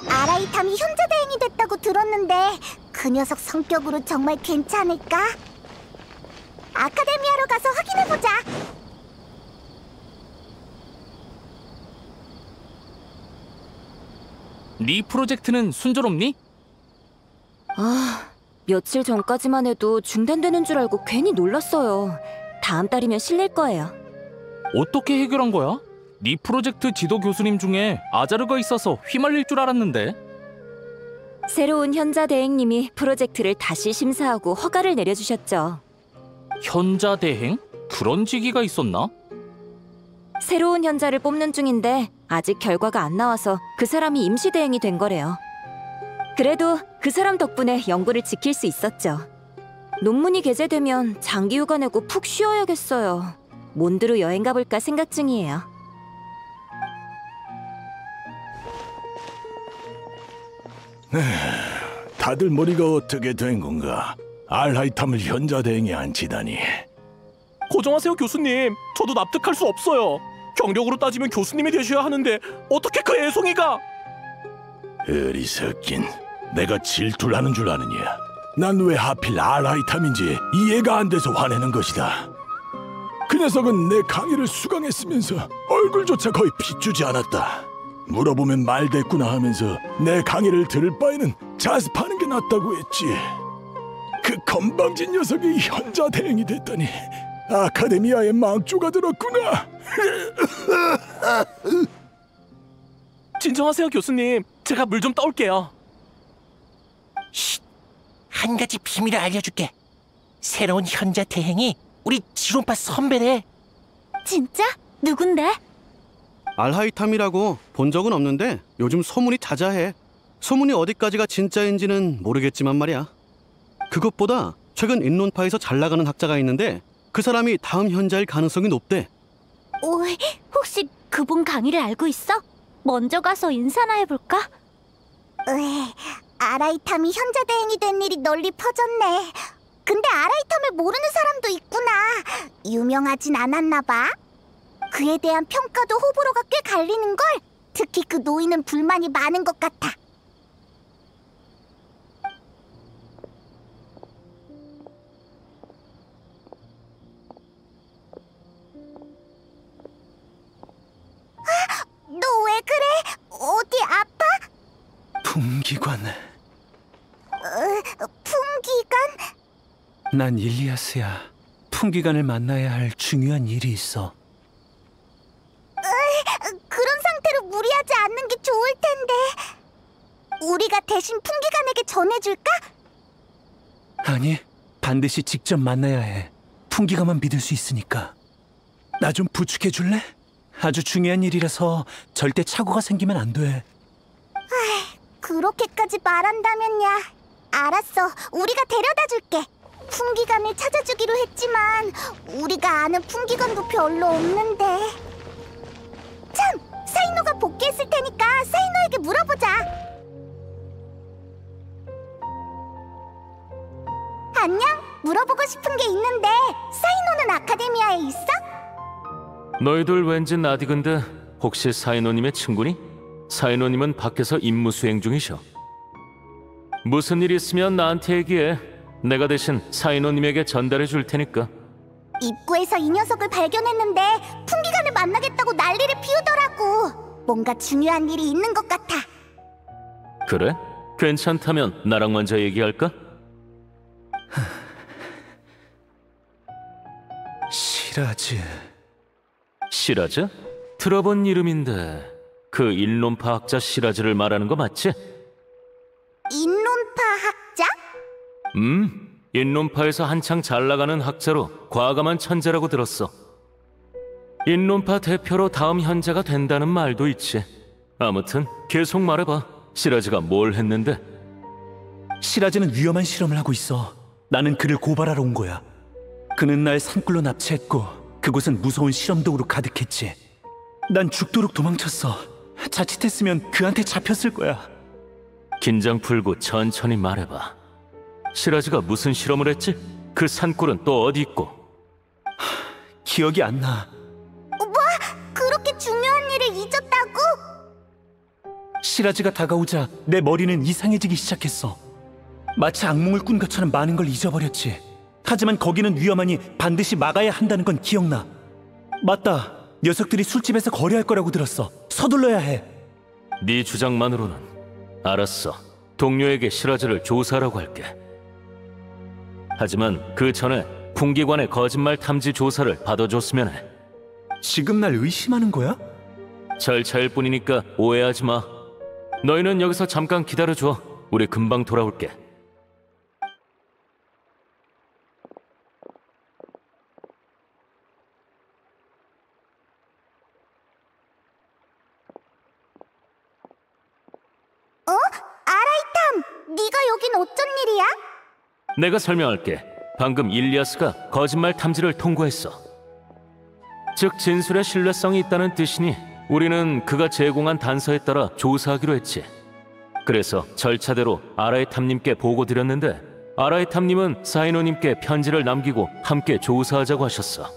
아라이탐이 현자대행이 됐다고 들었는데 그 녀석 성격으로 정말 괜찮을까? 아카데미아로 가서 확인해보자. 네 프로젝트는 순조롭니? 며칠 전까지만 해도 중단되는 줄 알고 괜히 놀랐어요. 다음 달이면 실릴 거예요. 어떻게 해결한 거야? 네 프로젝트 지도 교수님 중에 아자르가 있어서 휘말릴 줄 알았는데. 새로운 현자 대행님이 프로젝트를 다시 심사하고 허가를 내려주셨죠. 현자 대행? 그런 직위가 있었나? 새로운 현자를 뽑는 중인데 아직 결과가 안 나와서 그 사람이 임시 대행이 된 거래요. 그래도 그 사람 덕분에 연구를 지킬 수 있었죠. 논문이 게재되면 장기 휴가 내고 푹 쉬어야겠어요. 몬드로 여행 가볼까 생각 중이에요. 다들 머리가 어떻게 된 건가? 알하이탐을 현자 대행에 앉히다니. 고정하세요, 교수님. 저도 납득할 수 없어요. 경력으로 따지면 교수님이 되셔야 하는데 어떻게 그 애송이가... 어리석긴. 내가 질투를 하는 줄 아느냐? 난 왜 하필 알하이탐인지 이해가 안 돼서 화내는 것이다. 그 녀석은 내 강의를 수강했으면서 얼굴조차 거의 비추지 않았다. 물어보면 말대꾸나 하면서 내 강의를 들을 바에는 자습하는 게 낫다고 했지. 그 건방진 녀석이 현자 대행이 됐다니. 아카데미아의 망조가 들었구나. 진정하세요, 교수님. 제가 물 좀 떠올게요. 쉿! 한 가지 비밀을 알려줄게. 새로운 현자 대행이 우리 지론파 선배래. 진짜? 누군데? 알하이탐이라고 본 적은 없는데 요즘 소문이 자자해. 소문이 어디까지가 진짜인지는 모르겠지만 말이야. 그것보다 최근 인론파에서 잘 나가는 학자가 있는데 그 사람이 다음 현자일 가능성이 높대. 혹시 그분 강의를 알고 있어? 먼저 가서 인사나 해볼까? 아라이탐이 현자대행이 된 일이 널리 퍼졌네. 근데 아라이탐을 모르는 사람도 있구나. 유명하진 않았나 봐. 그에 대한 평가도 호불호가 꽤 갈리는걸. 특히 그 노인은 불만이 많은 것 같아. 너 왜 그래? 어디 아파? 품기관. 품기관? 난 일리아스야. 품기관을 만나야 할 중요한 일이 있어. 그런 상태로 무리하지 않는 게 좋을 텐데. 우리가 대신 품기관에게 전해줄까? 아니, 반드시 직접 만나야 해. 품기관만 믿을 수 있으니까. 나 좀 부축해 줄래? 아주 중요한 일이라서 절대 착오가 생기면 안 돼. 그렇게까지 말한다면야. 알았어, 우리가 데려다 줄게. 품기관을 찾아주기로 했지만 우리가 아는 품기관도 별로 없는데. 참! 사이노가 복귀했을 테니까 사이노에게 물어보자. 안녕? 물어보고 싶은 게 있는데 사이노는 아카데미아에 있어? 너희들 왠지 나디근데 혹시 사이노님의 친구니? 사이노님은 밖에서 임무 수행 중이셔. 무슨 일 있으면 나한테 얘기해. 내가 대신 사이노님에게 전달해 줄 테니까. 입구에서 이 녀석을 발견했는데 품기관을 만나겠다고 난리를 피우더라고. 뭔가 중요한 일이 있는 것 같아. 그래? 괜찮다면 나랑 먼저 얘기할까? 시라즈. 시라즈? 들어본 이름인데 그 인론파 학자 시라즈를 말하는 거 맞지? 인론파 학자? 인론파에서 한창 잘 나가는 학자로 과감한 천재라고 들었어. 인론파 대표로 다음 현자가 된다는 말도 있지. 아무튼 계속 말해봐. 시라즈가 뭘 했는데? 시라즈는 위험한 실험을 하고 있어. 나는 그를 고발하러 온 거야. 그는 날 산굴로 납치했고 그곳은 무서운 실험동으로 가득했지. 난 죽도록 도망쳤어. 자칫했으면 그한테 잡혔을 거야. 긴장 풀고 천천히 말해봐. 시라즈가 무슨 실험을 했지? 그 산골은 또 어디 있고? 기억이 안 나. 뭐? 그렇게 중요한 일을 잊었다고? 시라즈가 다가오자 내 머리는 이상해지기 시작했어. 마치 악몽을 꾼 것처럼 많은 걸 잊어버렸지. 하지만 거기는 위험하니 반드시 막아야 한다는 건 기억나. 맞다. 녀석들이 술집에서 거래할 거라고 들었어. 서둘러야 해. 네 주장만으로는 알았어. 동료에게 시라즈를 조사하라고 할게. 하지만 그 전에 풍기관의 거짓말 탐지 조사를 받아줬으면 해. 지금 날 의심하는 거야? 절차일 뿐이니까 오해하지 마. 너희는 여기서 잠깐 기다려줘. 우리 금방 돌아올게. 아라이탐! 네가 여긴 어쩐 일이야? 내가 설명할게. 방금 일리아스가 거짓말 탐지를 통과했어. 즉 진술에 신뢰성이 있다는 뜻이니 우리는 그가 제공한 단서에 따라 조사하기로 했지. 그래서 절차대로 아라이탐님께 보고드렸는데 아라이탐님은 사이노님께 편지를 남기고 함께 조사하자고 하셨어.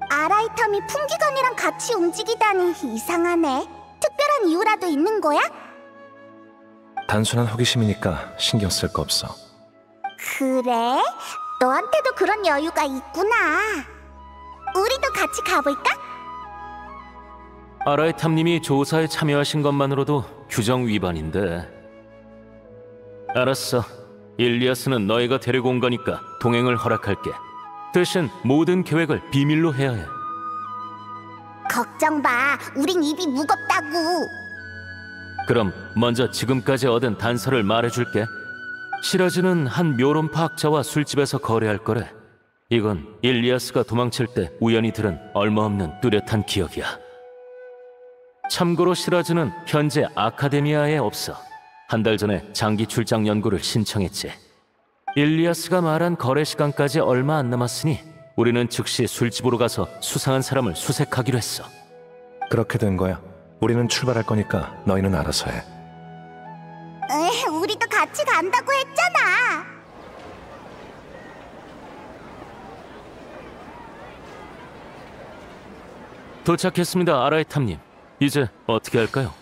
아라이탐이 풍기관이랑 같이 움직이다니 이상하네. 특별한 이유라도 있는 거야? 단순한 호기심이니까 신경 쓸 거 없어. 그래? 너한테도 그런 여유가 있구나. 우리도 같이 가볼까? 아라이탐님이 조사에 참여하신 것만으로도 규정 위반인데. 알았어. 일리아스는 너희가 데리고 온 거니까 동행을 허락할게. 대신 모든 계획을 비밀로 해야 해. 걱정 마. 우린 입이 무겁다고. 그럼 먼저 지금까지 얻은 단서를 말해줄게. 시라즈는 한 묘론파 학자와 술집에서 거래할 거래. 이건 일리아스가 도망칠 때 우연히 들은 얼마없는 뚜렷한 기억이야. 참고로 시라즈는 현재 아카데미아에 없어. 한 달 전에 장기 출장 연구를 신청했지. 일리아스가 말한 거래 시간까지 얼마 안 남았으니 우리는 즉시 술집으로 가서 수상한 사람을 수색하기로 했어. 그렇게 된 거야. 우리는 출발할 거니까 너희는 알아서 해. 우리도 같이 간다고 했잖아. 도착했습니다, 아라이탐님. 이제 어떻게 할까요?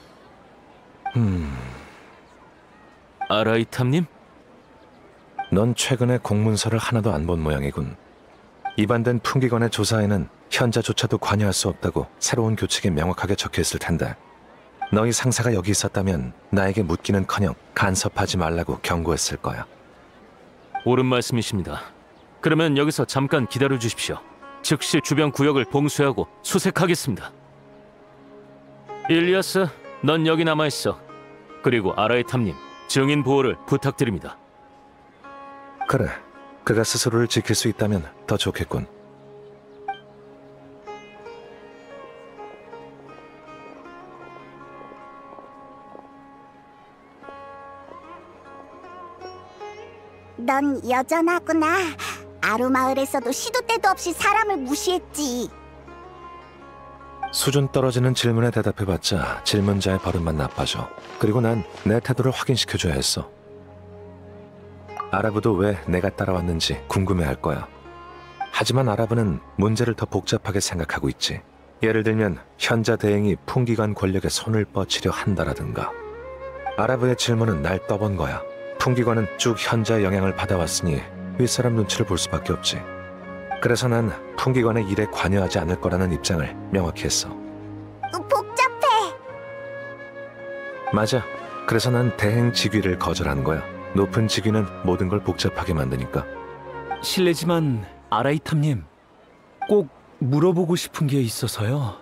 아라이탐님? 넌 최근에 공문서를 하나도 안 본 모양이군. 입안된 풍기관의 조사에는 현자조차도 관여할 수 없다고 새로운 교칙이 명확하게 적혀있을 텐데 너희 상사가 여기 있었다면 나에게 묻기는커녕 간섭하지 말라고 경고했을 거야. 옳은 말씀이십니다. 그러면 여기서 잠깐 기다려 주십시오. 즉시 주변 구역을 봉쇄하고 수색하겠습니다. 일리아스, 넌 여기 남아있어. 그리고 아라이탐님, 증인 보호를 부탁드립니다. 그래, 그가 스스로를 지킬 수 있다면 더 좋겠군. 넌 여전하구나. 아루마을에서도 시도 때도 없이 사람을 무시했지. 수준 떨어지는 질문에 대답해봤자 질문자의 버릇만 나빠져. 그리고 난 내 태도를 확인시켜줘야 했어. 아라브도 왜 내가 따라왔는지 궁금해할 거야. 하지만 아라브는 문제를 더 복잡하게 생각하고 있지. 예를 들면 현자 대행이 풍기관 권력에 손을 뻗치려 한다라든가. 아라브의 질문은 날 떠본 거야. 풍기관은 쭉 현자의 영향을 받아왔으니 윗사람 눈치를 볼 수밖에 없지. 그래서 난 풍기관의 일에 관여하지 않을 거라는 입장을 명확히 했어. 복잡해. 맞아. 그래서 난 대행 직위를 거절한 거야. 높은 직위는 모든 걸 복잡하게 만드니까. 실례지만 아라이탐님, 꼭 물어보고 싶은 게 있어서요.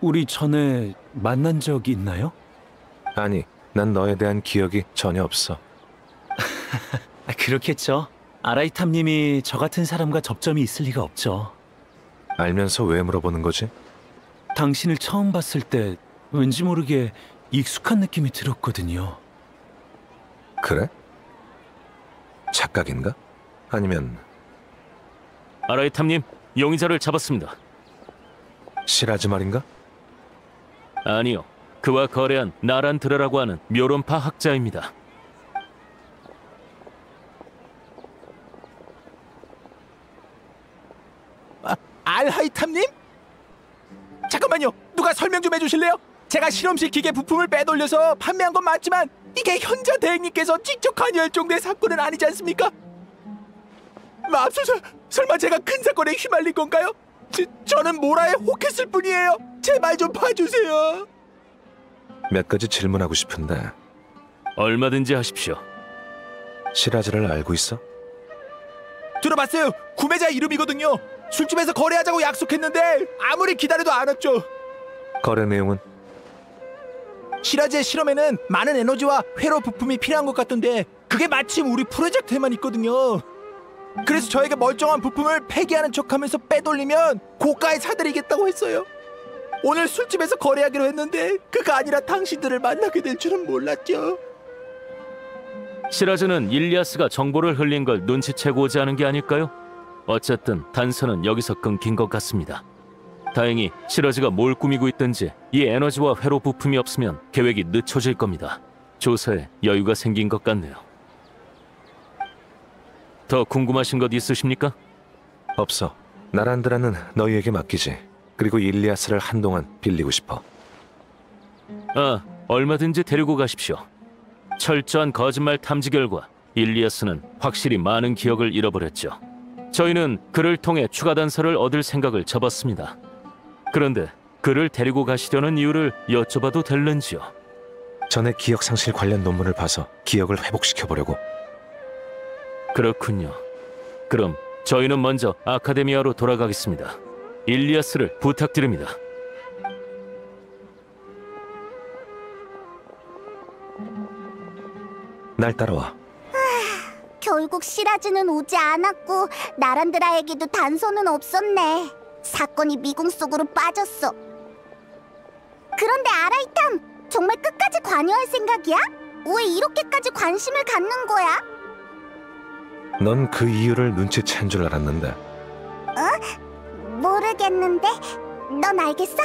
우리 전에 만난 적 있나요? 아니, 난 너에 대한 기억이 전혀 없어. 그렇겠죠. 아라이탐님이 저 같은 사람과 접점이 있을 리가 없죠. 알면서 왜 물어보는 거지? 당신을 처음 봤을 때 왠지 모르게 익숙한 느낌이 들었거든요. 그래? 착각인가? 아니면 아라이탐님, 용의자를 잡았습니다. 시라즈 말인가? 아니요, 그와 거래한 나란드라라고 하는 묘론파 학자입니다. 알하이탐님? 잠깐만요. 누가 설명 좀 해주실래요? 제가 실험실 기계 부품을 빼돌려서 판매한 건 맞지만 이게 현자 대행님께서 직접 관여할 정도의 사건은 아니지 않습니까? 맙소사, 설마 제가 큰 사건에 휘말린 건가요? 저는 모라에 혹했을 뿐이에요. 제발 좀 봐주세요. 몇 가지 질문하고 싶은데 얼마든지 하십시오. 시라즈를 알고 있어? 들어봤어요. 구매자 이름이거든요. 술집에서 거래하자고 약속했는데 아무리 기다려도 안 왔죠. 거래 내용은? 시라즈의 실험에는 많은 에너지와 회로 부품이 필요한 것 같던데 그게 마침 우리 프로젝트에만 있거든요. 그래서 저에게 멀쩡한 부품을 폐기하는 척하면서 빼돌리면 고가에 사드리겠다고 했어요. 오늘 술집에서 거래하기로 했는데 그거 아니라 당신들을 만나게 될 줄은 몰랐죠. 시라즈는 일리아스가 정보를 흘린 걸 눈치채고 오지 않은 게 아닐까요? 어쨌든 단서는 여기서 끊긴 것 같습니다. 다행히 시라즈가 뭘 꾸미고 있든지 이 에너지와 회로 부품이 없으면 계획이 늦춰질 겁니다. 조사에 여유가 생긴 것 같네요. 더 궁금하신 것 있으십니까? 없어. 나란드라는 너희에게 맡기지. 그리고 일리아스를 한동안 빌리고 싶어. 얼마든지 데리고 가십시오. 철저한 거짓말 탐지 결과 일리아스는 확실히 많은 기억을 잃어버렸죠. 저희는 그를 통해 추가 단서를 얻을 생각을 접었습니다. 그런데 그를 데리고 가시려는 이유를 여쭤봐도 될는지요? 전에 기억 상실 관련 논문을 봐서 기억을 회복시켜보려고. 그렇군요. 그럼 저희는 먼저 아카데미아로 돌아가겠습니다. 일리아스를 부탁드립니다. 날 따라와. 결국 시라즈는 오지 않았고 나란드라에게도 단서는 없었네. 사건이 미궁 속으로 빠졌어. 그런데 아라이탐, 정말 끝까지 관여할 생각이야? 왜 이렇게까지 관심을 갖는 거야? 넌 그 이유를 눈치챈 줄 알았는데. 모르겠는데 넌 알겠어?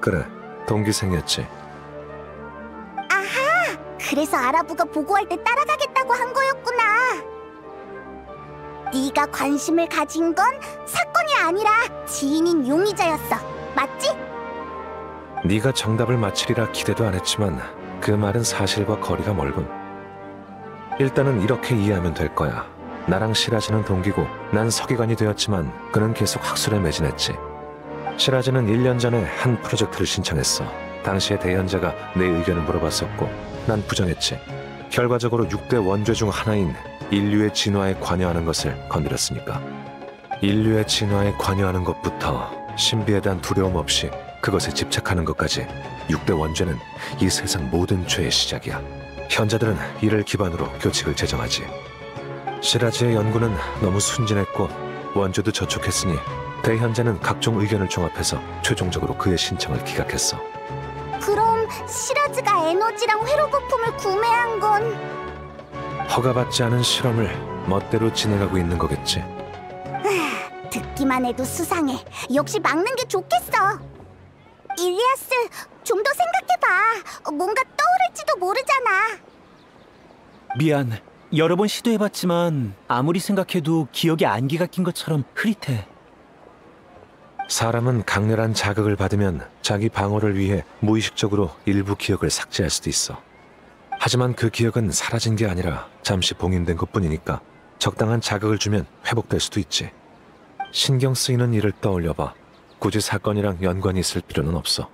그래, 동기생이었지. 아하, 그래서 아라부가 보고할 때 따라가겠다고 한 거였구나. 네가 관심을 가진 건 사건이 아니라 지인인 용의자였어. 맞지? 네가 정답을 맞히리라 기대도 안 했지만 그 말은 사실과 거리가 멀군. 일단은 이렇게 이해하면 될 거야. 나랑 시라즈는 동기고 난 서기관이 되었지만 그는 계속 학술에 매진했지. 시라즈는 1년 전에 한 프로젝트를 신청했어. 당시에 대현자가 내 의견을 물어봤었고 난 부정했지. 결과적으로 6대 원죄 중 하나인 인류의 진화에 관여하는 것을 건드렸으니까. 인류의 진화에 관여하는 것부터 신비에 대한 두려움 없이 그것에 집착하는 것까지 6대 원죄는 이 세상 모든 죄의 시작이야. 현자들은 이를 기반으로 교칙을 제정하지. 시라즈의 연구는 너무 순진했고 원죄도 저촉했으니 대현자는 각종 의견을 종합해서 최종적으로 그의 신청을 기각했어. 그럼 시라즈가 에너지랑 회로 부품을 구매한 건 허가받지 않은 실험을 멋대로 진행하고 있는 거겠지. 듣기만 해도 수상해. 역시 막는 게 좋겠어. 일리아스, 좀 더 생각해봐. 뭔가 떠오를지도 모르잖아. 미안. 여러 번 시도해봤지만 아무리 생각해도 기억에 안개가 낀 것처럼 흐릿해. 사람은 강렬한 자극을 받으면 자기 방어를 위해 무의식적으로 일부 기억을 삭제할 수도 있어. 하지만 그 기억은 사라진 게 아니라 잠시 봉인된 것뿐이니까 적당한 자극을 주면 회복될 수도 있지. 신경 쓰이는 일을 떠올려봐. 굳이 사건이랑 연관이 있을 필요는 없어.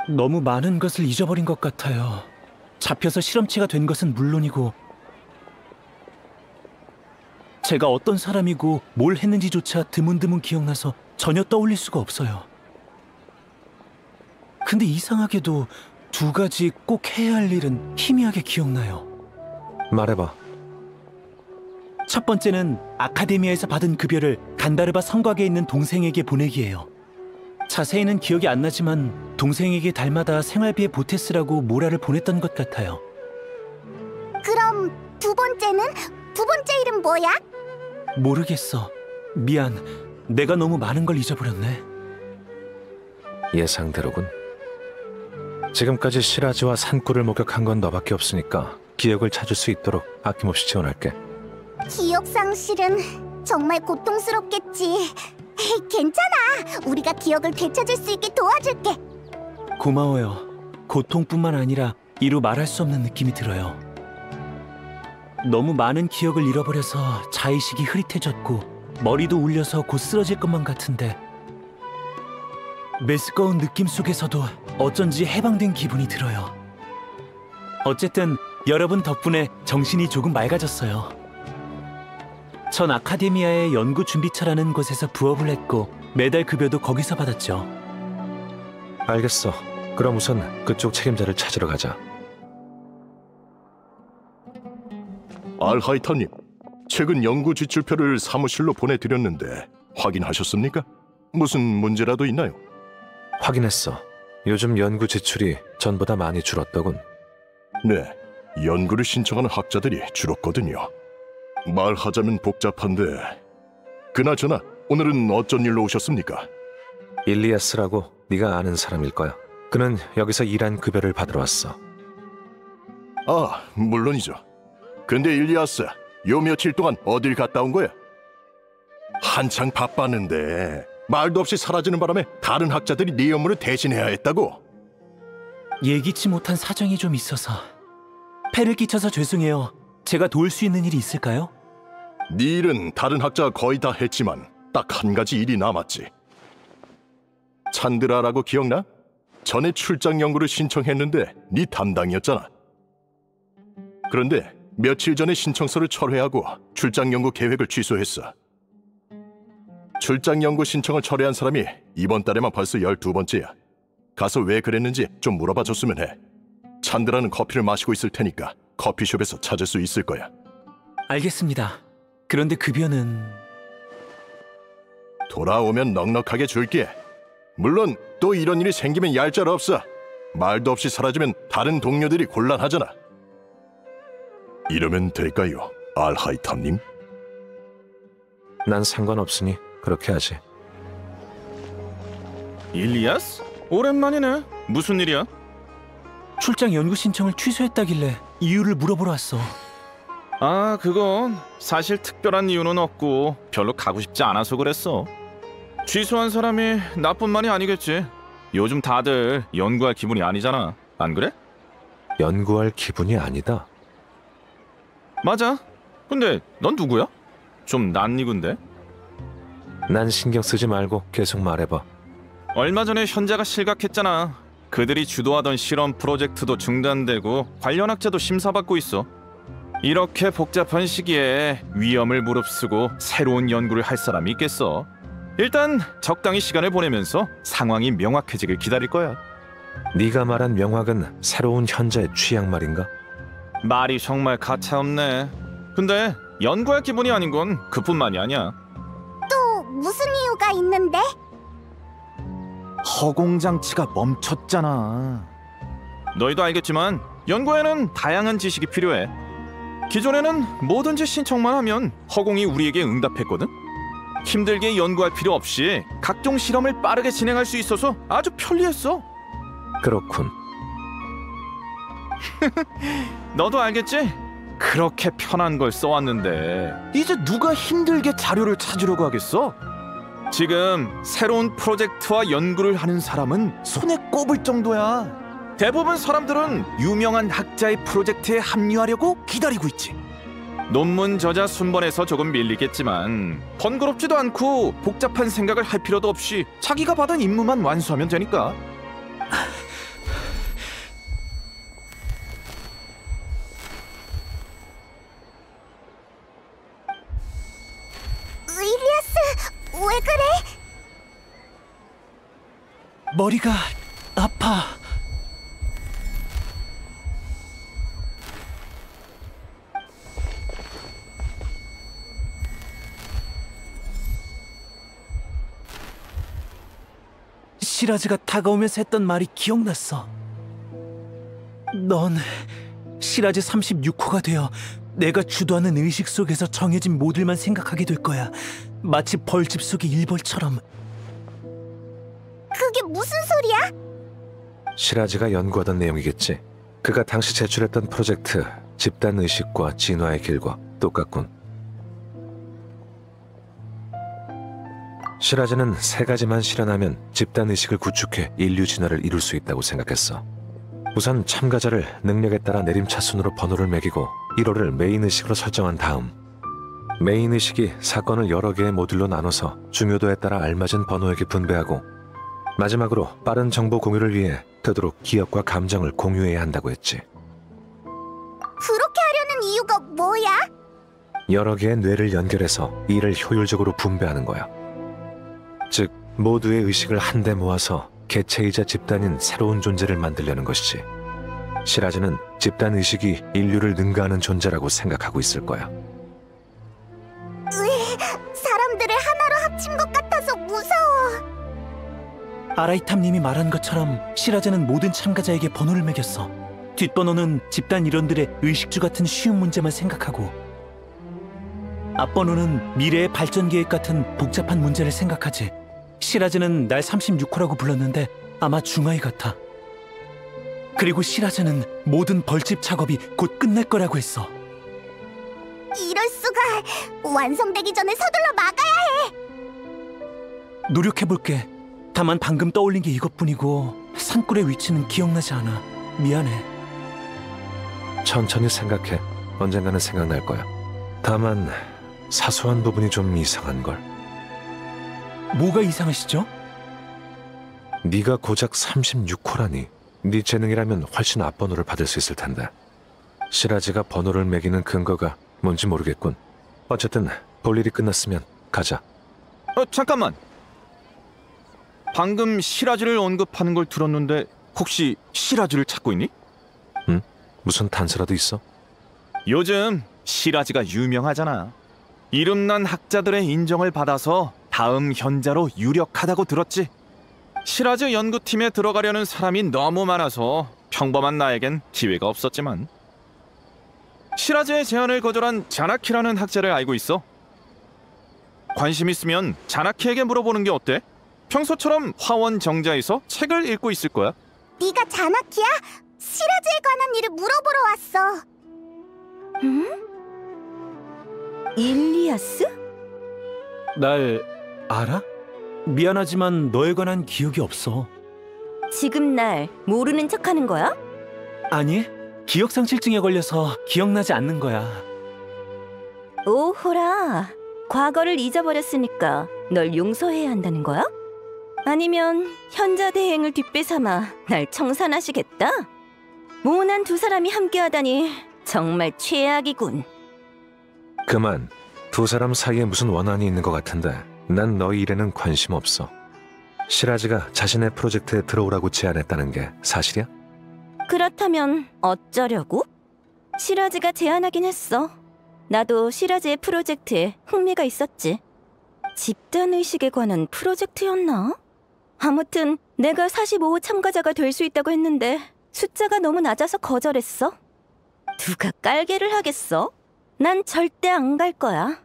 너무 많은 것을 잊어버린 것 같아요. 잡혀서 실험체가 된 것은 물론이고 제가 어떤 사람이고 뭘 했는지조차 드문드문 기억나서 전혀 떠올릴 수가 없어요. 근데 이상하게도 두 가지 꼭 해야 할 일은 희미하게 기억나요. 말해봐. 첫 번째는 아카데미아에서 받은 급여를 간다르바 성곽에 있는 동생에게 보내기예요. 자세히는 기억이 안 나지만 동생에게 달마다 생활비에 보태 쓰라고 모라를 보냈던 것 같아요. 그럼 두 번째는? 두 번째 일은 뭐야? 모르겠어. 미안. 내가 너무 많은 걸 잊어버렸네. 예상대로군. 지금까지 시라즈와 산꾸를 목격한 건 너밖에 없으니까 기억을 찾을 수 있도록 아낌없이 지원할게. 기억 상실은 정말 고통스럽겠지. 괜찮아. 우리가 기억을 되찾을 수 있게 도와줄게. 고마워요. 고통뿐만 아니라 이루 말할 수 없는 느낌이 들어요. 너무 많은 기억을 잃어버려서 자의식이 흐릿해졌고 머리도 울려서 곧 쓰러질 것만 같은데 메스꺼운 느낌 속에서도 어쩐지 해방된 기분이 들어요. 어쨌든 여러분 덕분에 정신이 조금 맑아졌어요. 전 아카데미아의 연구 준비처라는 곳에서 부업을 했고 매달 급여도 거기서 받았죠. 알겠어. 그럼 우선 그쪽 책임자를 찾으러 가자. 알하이타님, 최근 연구 지출표를 사무실로 보내드렸는데 확인하셨습니까? 무슨 문제라도 있나요? 확인했어. 요즘 연구 지출이 전보다 많이 줄었더군. 네, 연구를 신청하는 학자들이 줄었거든요. 말하자면 복잡한데, 그나저나 오늘은 어쩐 일로 오셨습니까? 일리아스라고 네가 아는 사람일 거야. 그는 여기서 일한 급여를 받으러 왔어. 아, 물론이죠. 근데 일리아스, 요 며칠 동안 어딜 갔다 온 거야? 한창 바빴는데 말도 없이 사라지는 바람에 다른 학자들이 네 업무를 대신해야 했다고? 예기치 못한 사정이 좀 있어서 폐를 끼쳐서 죄송해요. 제가 도울 수 있는 일이 있을까요? 네 일은 다른 학자가 거의 다 했지만 딱 한 가지 일이 남았지. 찬드라라고 기억나? 전에 출장 연구를 신청했는데 네 담당이었잖아. 그런데 며칠 전에 신청서를 철회하고 출장 연구 계획을 취소했어. 출장 연구 신청을 철회한 사람이 이번 달에만 벌써 12번째야. 가서 왜 그랬는지 좀 물어봐 줬으면 해. 찬드라는 커피를 마시고 있을 테니까 커피숍에서 찾을 수 있을 거야. 알겠습니다. 그런데 급여는... 돌아오면 넉넉하게 줄게. 물론 또 이런 일이 생기면 얄짤 없어. 말도 없이 사라지면 다른 동료들이 곤란하잖아. 이러면 될까요, 알하이탐님? 난 상관없으니 그렇게 하지. 일리아스? 오랜만이네. 무슨 일이야? 출장 연구 신청을 취소했다길래 이유를 물어보러 왔어. 아, 그건 사실 특별한 이유는 없고 별로 가고 싶지 않아서 그랬어. 취소한 사람이 나뿐만이 아니겠지. 요즘 다들 연구할 기분이 아니잖아. 안 그래? 연구할 기분이 아니다. 맞아. 근데 넌 누구야? 좀 낯익은데? 난 신경 쓰지 말고 계속 말해봐. 얼마 전에 현자가 실각했잖아. 그들이 주도하던 실험 프로젝트도 중단되고 관련 학자도 심사받고 있어. 이렇게 복잡한 시기에 위험을 무릅쓰고 새로운 연구를 할 사람이 있겠어. 일단 적당히 시간을 보내면서 상황이 명확해지길 기다릴 거야. 네가 말한 명확은 새로운 현자의 취향 말인가? 말이 정말 가차없네. 근데 연구할 기분이 아닌 건 그뿐만이 아니야. 또 무슨 이유가 있는데? 허공장치가 멈췄잖아. 너희도 알겠지만 연구에는 다양한 지식이 필요해. 기존에는 뭐든지 신청만 하면 허공이 우리에게 응답했거든. 힘들게 연구할 필요 없이 각종 실험을 빠르게 진행할 수 있어서 아주 편리했어. 그렇군. 너도 알겠지? 그렇게 편한 걸 써왔는데 이제 누가 힘들게 자료를 찾으려고 하겠어? 지금 새로운 프로젝트와 연구를 하는 사람은 손에 꼽을 정도야. 대부분 사람들은 유명한 학자의 프로젝트에 합류하려고 기다리고 있지. 논문 저자 순번에서 조금 밀리겠지만 번거롭지도 않고 복잡한 생각을 할 필요도 없이 자기가 받은 임무만 완수하면 되니까. 일리아스, 왜 그래? 머리가 아파. 시라즈가 다가오면서 했던 말이 기억났어. 넌 시라즈 36호가 되어 내가 주도하는 의식 속에서 정해진 모델만 생각하게 될 거야. 마치 벌집 속의 일벌처럼. 그게 무슨 소리야? 시라즈가 연구하던 내용이겠지. 그가 당시 제출했던 프로젝트 집단 의식과 진화의 길과 똑같군. 시라즈는 세 가지만 실현하면 집단 의식을 구축해 인류 진화를 이룰 수 있다고 생각했어. 우선 참가자를 능력에 따라 내림차순으로 번호를 매기고 1호를 메인 의식으로 설정한 다음 메인 의식이 사건을 여러 개의 모듈로 나눠서 중요도에 따라 알맞은 번호에게 분배하고 마지막으로 빠른 정보 공유를 위해 되도록 기억과 감정을 공유해야 한다고 했지. 그렇게 하려는 이유가 뭐야? 여러 개의 뇌를 연결해서 이를 효율적으로 분배하는 거야. 즉, 모두의 의식을 한데 모아서 개체이자 집단인 새로운 존재를 만들려는 것이지. 시라즈는 집단 의식이 인류를 능가하는 존재라고 생각하고 있을 거야. 사람들을 하나로 합친 것 같아서 무서워. 아라이탐님이 말한 것처럼 시라즈는 모든 참가자에게 번호를 매겼어. 뒷번호는 집단 일원들의 의식주 같은 쉬운 문제만 생각하고 앞번호는 미래의 발전 계획 같은 복잡한 문제를 생각하지. 시라즈는 날 36호라고 불렀는데 아마 중아이 같아. 그리고 시라즈는 모든 벌집 작업이 곧 끝날 거라고 했어. 이럴 수가. 완성되기 전에 서둘러 막아야 해. 노력해볼게. 다만 방금 떠올린 게 이것뿐이고 산골의 위치는 기억나지 않아. 미안해. 천천히 생각해. 언젠가는 생각날 거야. 다만 사소한 부분이 좀 이상한걸. 뭐가 이상하시죠? 네가 고작 36호라니. 네 재능이라면 훨씬 앞번호를 받을 수 있을 텐데. 시라즈가 번호를 매기는 근거가 뭔지 모르겠군. 어쨌든 볼 일이 끝났으면 가자. 잠깐만. 방금 시라즈를 언급하는 걸 들었는데 혹시 시라즈를 찾고 있니? 응? 무슨 단서라도 있어? 요즘 시라즈가 유명하잖아. 이름난 학자들의 인정을 받아서 다음 현자로 유력하다고 들었지. 시라즈 연구팀에 들어가려는 사람이 너무 많아서 평범한 나에겐 기회가 없었지만 시라즈의 제안을 거절한 자나키라는 학자를 알고 있어. 관심 있으면 자나키에게 물어보는 게 어때? 평소처럼 화원 정자에서 책을 읽고 있을 거야. 네가 자나키야? 시라즈에 관한 일을 물어보러 왔어. 응? 일리아스? 날 알아? 미안하지만 너에 관한 기억이 없어. 지금 날 모르는 척하는 거야? 아니, 기억상실증에 걸려서 기억나지 않는 거야. 오호라, 과거를 잊어버렸으니까 널 용서해야 한다는 거야? 아니면 현자 대행을 뒷배삼아 날 청산하시겠다? 모난 두 사람이 함께하다니 정말 최악이군. 그만. 두 사람 사이에 무슨 원한이 있는 것 같은데 난 너희 일에는 관심 없어. 시라즈가 자신의 프로젝트에 들어오라고 제안했다는 게 사실이야? 그렇다면 어쩌려고? 시라즈가 제안하긴 했어. 나도 시라즈의 프로젝트에 흥미가 있었지. 집단의식에 관한 프로젝트였나? 아무튼 내가 45호 참가자가 될 수 있다고 했는데 숫자가 너무 낮아서 거절했어. 누가 깔개를 하겠어? 난 절대 안 갈 거야.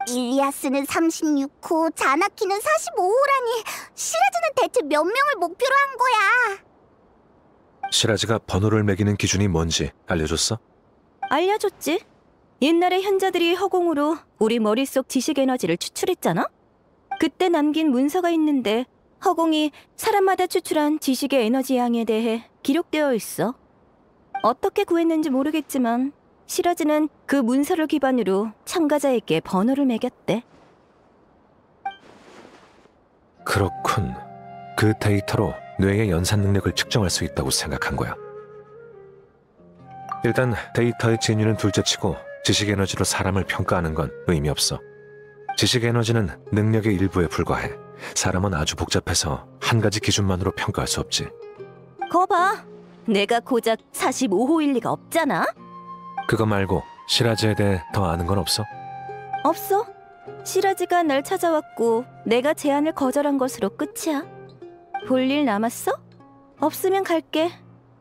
일리아스는 36호, 자나키는 45호라니. 시라즈는 대체 몇 명을 목표로 한 거야? 시라즈가 번호를 매기는 기준이 뭔지 알려줬어? 알려줬지. 옛날에 현자들이 허공으로 우리 머릿속 지식 에너지를 추출했잖아? 그때 남긴 문서가 있는데 허공이 사람마다 추출한 지식의 에너지 양에 대해 기록되어 있어. 어떻게 구했는지 모르겠지만 시라즈는 그 문서를 기반으로 참가자에게 번호를 매겼대. 그렇군. 그 데이터로 뇌의 연산 능력을 측정할 수 있다고 생각한 거야. 일단 데이터의 진위는 둘째치고 지식 에너지로 사람을 평가하는 건 의미 없어. 지식 에너지는 능력의 일부에 불과해. 사람은 아주 복잡해서 한 가지 기준만으로 평가할 수 없지. 거 봐. 내가 고작 45호일 리가 없잖아. 그거 말고 시라즈에 대해 더 아는 건 없어? 없어. 시라즈가 날 찾아왔고 내가 제안을 거절한 것으로 끝이야. 볼 일 남았어? 없으면 갈게.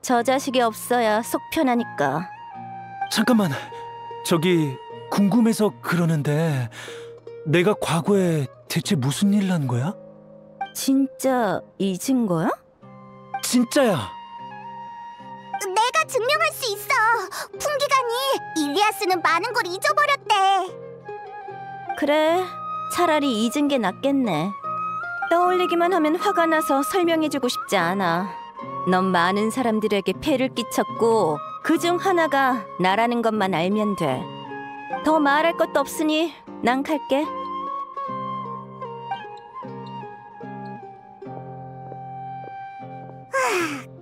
저 자식이 없어야 속 편하니까. 잠깐만, 저기 궁금해서 그러는데 내가 과거에 대체 무슨 일을 한 거야? 진짜 잊은 거야? 진짜야. 내가 증명할 수 있어. 풍기관이 일리아스는 많은 걸 잊어버렸대. 그래, 차라리 잊은 게 낫겠네. 떠올리기만 하면 화가 나서 설명해주고 싶지 않아. 넌 많은 사람들에게 폐를 끼쳤고 그중 하나가 나라는 것만 알면 돼. 더 말할 것도 없으니 난 갈게.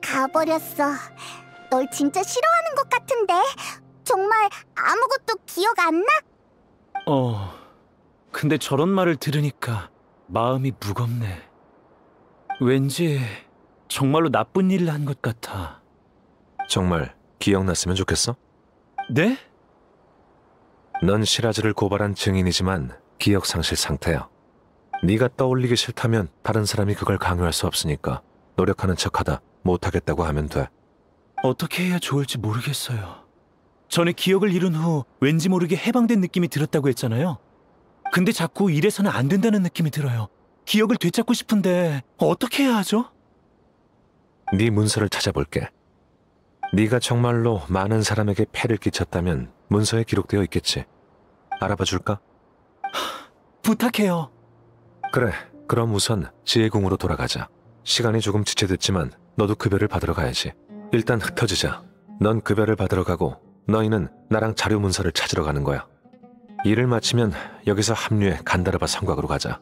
가버렸어. 널 진짜 싫어하는 것 같은데. 정말 아무것도 기억 안 나? 근데 저런 말을 들으니까 마음이 무겁네. 왠지 정말로 나쁜 일을 한 것 같아. 정말 기억났으면 좋겠어? 네? 넌 시라즈를 고발한 증인이지만 기억 상실 상태야. 네가 떠올리기 싫다면 다른 사람이 그걸 강요할 수 없으니까 노력하는 척하다 못하겠다고 하면 돼. 어떻게 해야 좋을지 모르겠어요. 전에 기억을 잃은 후 왠지 모르게 해방된 느낌이 들었다고 했잖아요. 근데 자꾸 이래서는 안 된다는 느낌이 들어요. 기억을 되찾고 싶은데 어떻게 해야 하죠? 네 문서를 찾아볼게. 네가 정말로 많은 사람에게 폐를 끼쳤다면 문서에 기록되어 있겠지. 알아봐 줄까? 부탁해요. 그래, 그럼 우선 지혜궁으로 돌아가자. 시간이 조금 지체됐지만 너도 급여를 받으러 가야지. 일단 흩어지자. 넌 급여를 받으러 가고 너희는 나랑 자료 문서를 찾으러 가는 거야. 일을 마치면 여기서 합류해 간다르바 성곽으로 가자.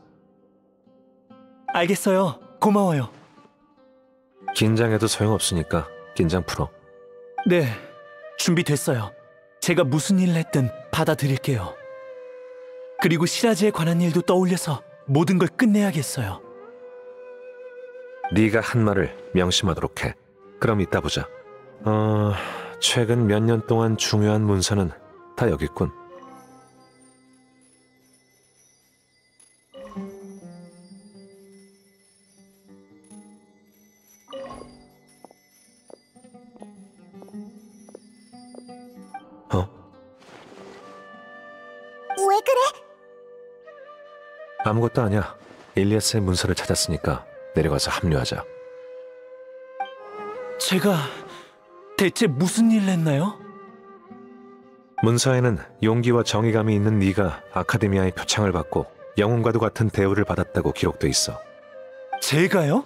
알겠어요. 고마워요. 긴장해도 소용없으니까 긴장 풀어. 네, 준비됐어요. 제가 무슨 일을 했든 받아들일게요. 그리고 시라즈에 관한 일도 떠올려서 모든 걸 끝내야겠어요. 네가 한 말을 명심하도록 해. 그럼 이따 보자. 최근 몇 년 동안 중요한 문서는 다 여기 있군. 왜 그래? 아무것도 아니야. 일리아스의 문서를 찾았으니까 내려가서 합류하자. 제가 대체 무슨 일을 했나요? 문서에는 용기와 정의감이 있는 네가 아카데미아의 표창을 받고 영웅과도 같은 대우를 받았다고 기록돼 있어. 제가요?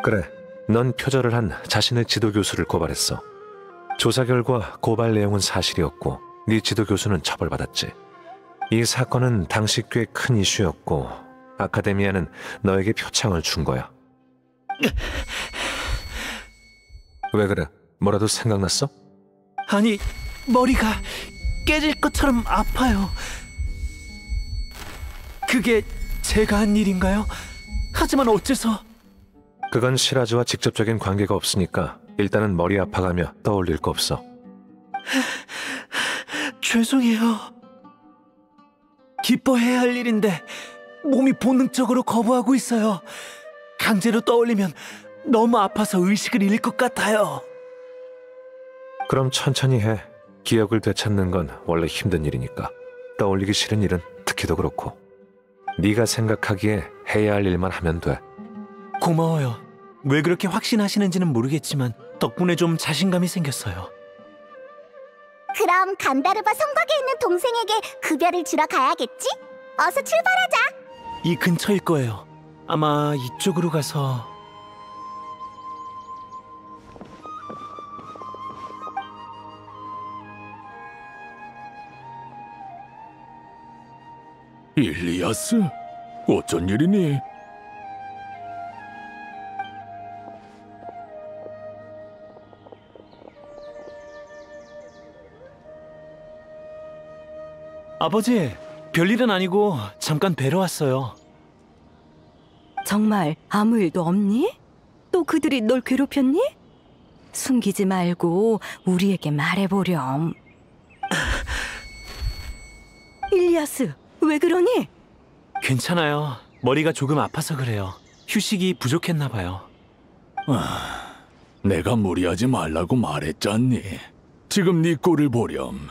그래, 넌 표절을 한 자신의 지도교수를 고발했어. 조사 결과 고발 내용은 사실이었고 네 지도교수는 처벌받았지. 이 사건은 당시 꽤 큰 이슈였고 아카데미아는 너에게 표창을 준 거야. 왜 그래? 뭐라도 생각났어? 아니, 머리가 깨질 것처럼 아파요. 그게 제가 한 일인가요? 하지만 어째서... 그건 시라즈와 직접적인 관계가 없으니까 일단은 머리 아파가며 떠올릴 거 없어. 죄송해요. 기뻐해야 할 일인데 몸이 본능적으로 거부하고 있어요. 강제로 떠올리면 너무 아파서 의식을 잃을 것 같아요. 그럼 천천히 해. 기억을 되찾는 건 원래 힘든 일이니까. 떠올리기 싫은 일은 특히 더 그렇고. 네가 생각하기에 해야 할 일만 하면 돼. 고마워요. 왜 그렇게 확신하시는지는 모르겠지만 덕분에 좀 자신감이 생겼어요. 그럼 간다르바 성곽에 있는 동생에게 급여를 주러 가야겠지? 어서 출발하자. 이 근처일 거예요. 아마 이쪽으로 가서... 일리아스? 어쩐 일이니? 아버지, 별일은 아니고 잠깐 뵈러 왔어요. 정말 아무 일도 없니? 또 그들이 널 괴롭혔니? 숨기지 말고 우리에게 말해보렴. 일리아스, 왜 그러니? 괜찮아요. 머리가 조금 아파서 그래요. 휴식이 부족했나 봐요. 내가 무리하지 말라고 말했잖니. 지금 네 꼴을 보렴.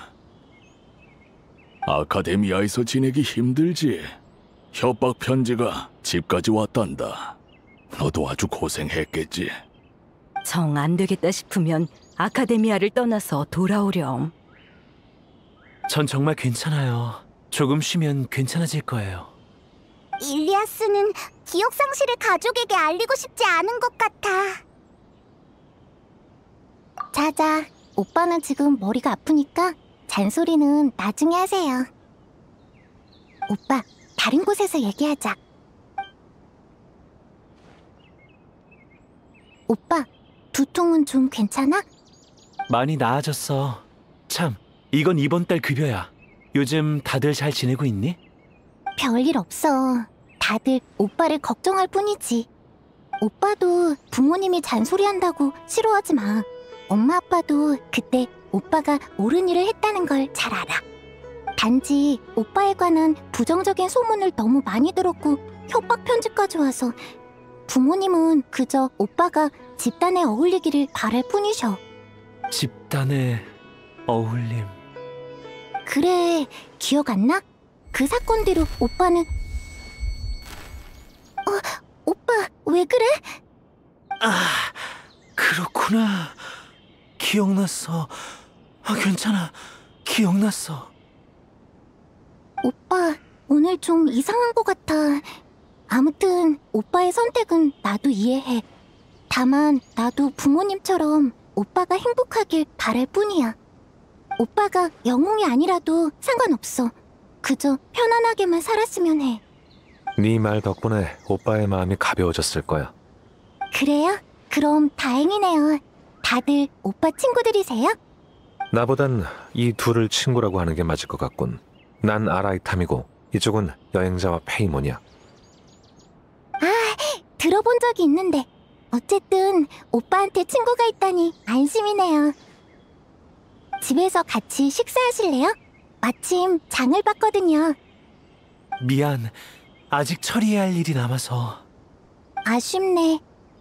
아카데미아에서 지내기 힘들지. 협박 편지가 집까지 왔단다. 너도 아주 고생했겠지. 정 안 되겠다 싶으면 아카데미아를 떠나서 돌아오렴. 전 정말 괜찮아요. 조금 쉬면 괜찮아질 거예요. 일리아스는 기억 상실을 가족에게 알리고 싶지 않은 것 같아. 자자, 오빠는 지금 머리가 아프니까 잔소리는 나중에 하세요. 오빠, 다른 곳에서 얘기하자. 오빠, 두통은 좀 괜찮아? 많이 나아졌어. 참, 이건 이번 달 급여야. 요즘 다들 잘 지내고 있니? 별일 없어. 다들 오빠를 걱정할 뿐이지. 오빠도 부모님이 잔소리한다고 싫어하지 마. 엄마 아빠도 그때 오빠가 옳은 일을 했다는 걸 잘 알아. 단지 오빠에 관한 부정적인 소문을 너무 많이 들었고 협박 편지까지 와서 부모님은 그저 오빠가 집단에 어울리기를 바랄 뿐이셔. 집단의 어울림. 그래, 기억 안 나? 그 사건 뒤로 오빠는... 오빠 왜 그래? 아, 그렇구나. 기억났어. 괜찮아. 기억났어. 오빠, 오늘 좀 이상한 것 같아. 아무튼 오빠의 선택은 나도 이해해. 다만 나도 부모님처럼 오빠가 행복하길 바랄 뿐이야. 오빠가 영웅이 아니라도 상관없어. 그저 편안하게만 살았으면 해. 네 말 덕분에 오빠의 마음이 가벼워졌을 거야. 그래요? 그럼 다행이네요. 다들 오빠 친구들이세요? 나보단 이 둘을 친구라고 하는 게 맞을 것 같군. 난 아라이탐이고 이쪽은 여행자와 페이몬이야. 들어본 적이 있는데 어쨌든 오빠한테 친구가 있다니 안심이네요. 집에서 같이 식사하실래요? 마침 장을 봤거든요. 미안. 아직 처리해야 할 일이 남아서. 아쉽네.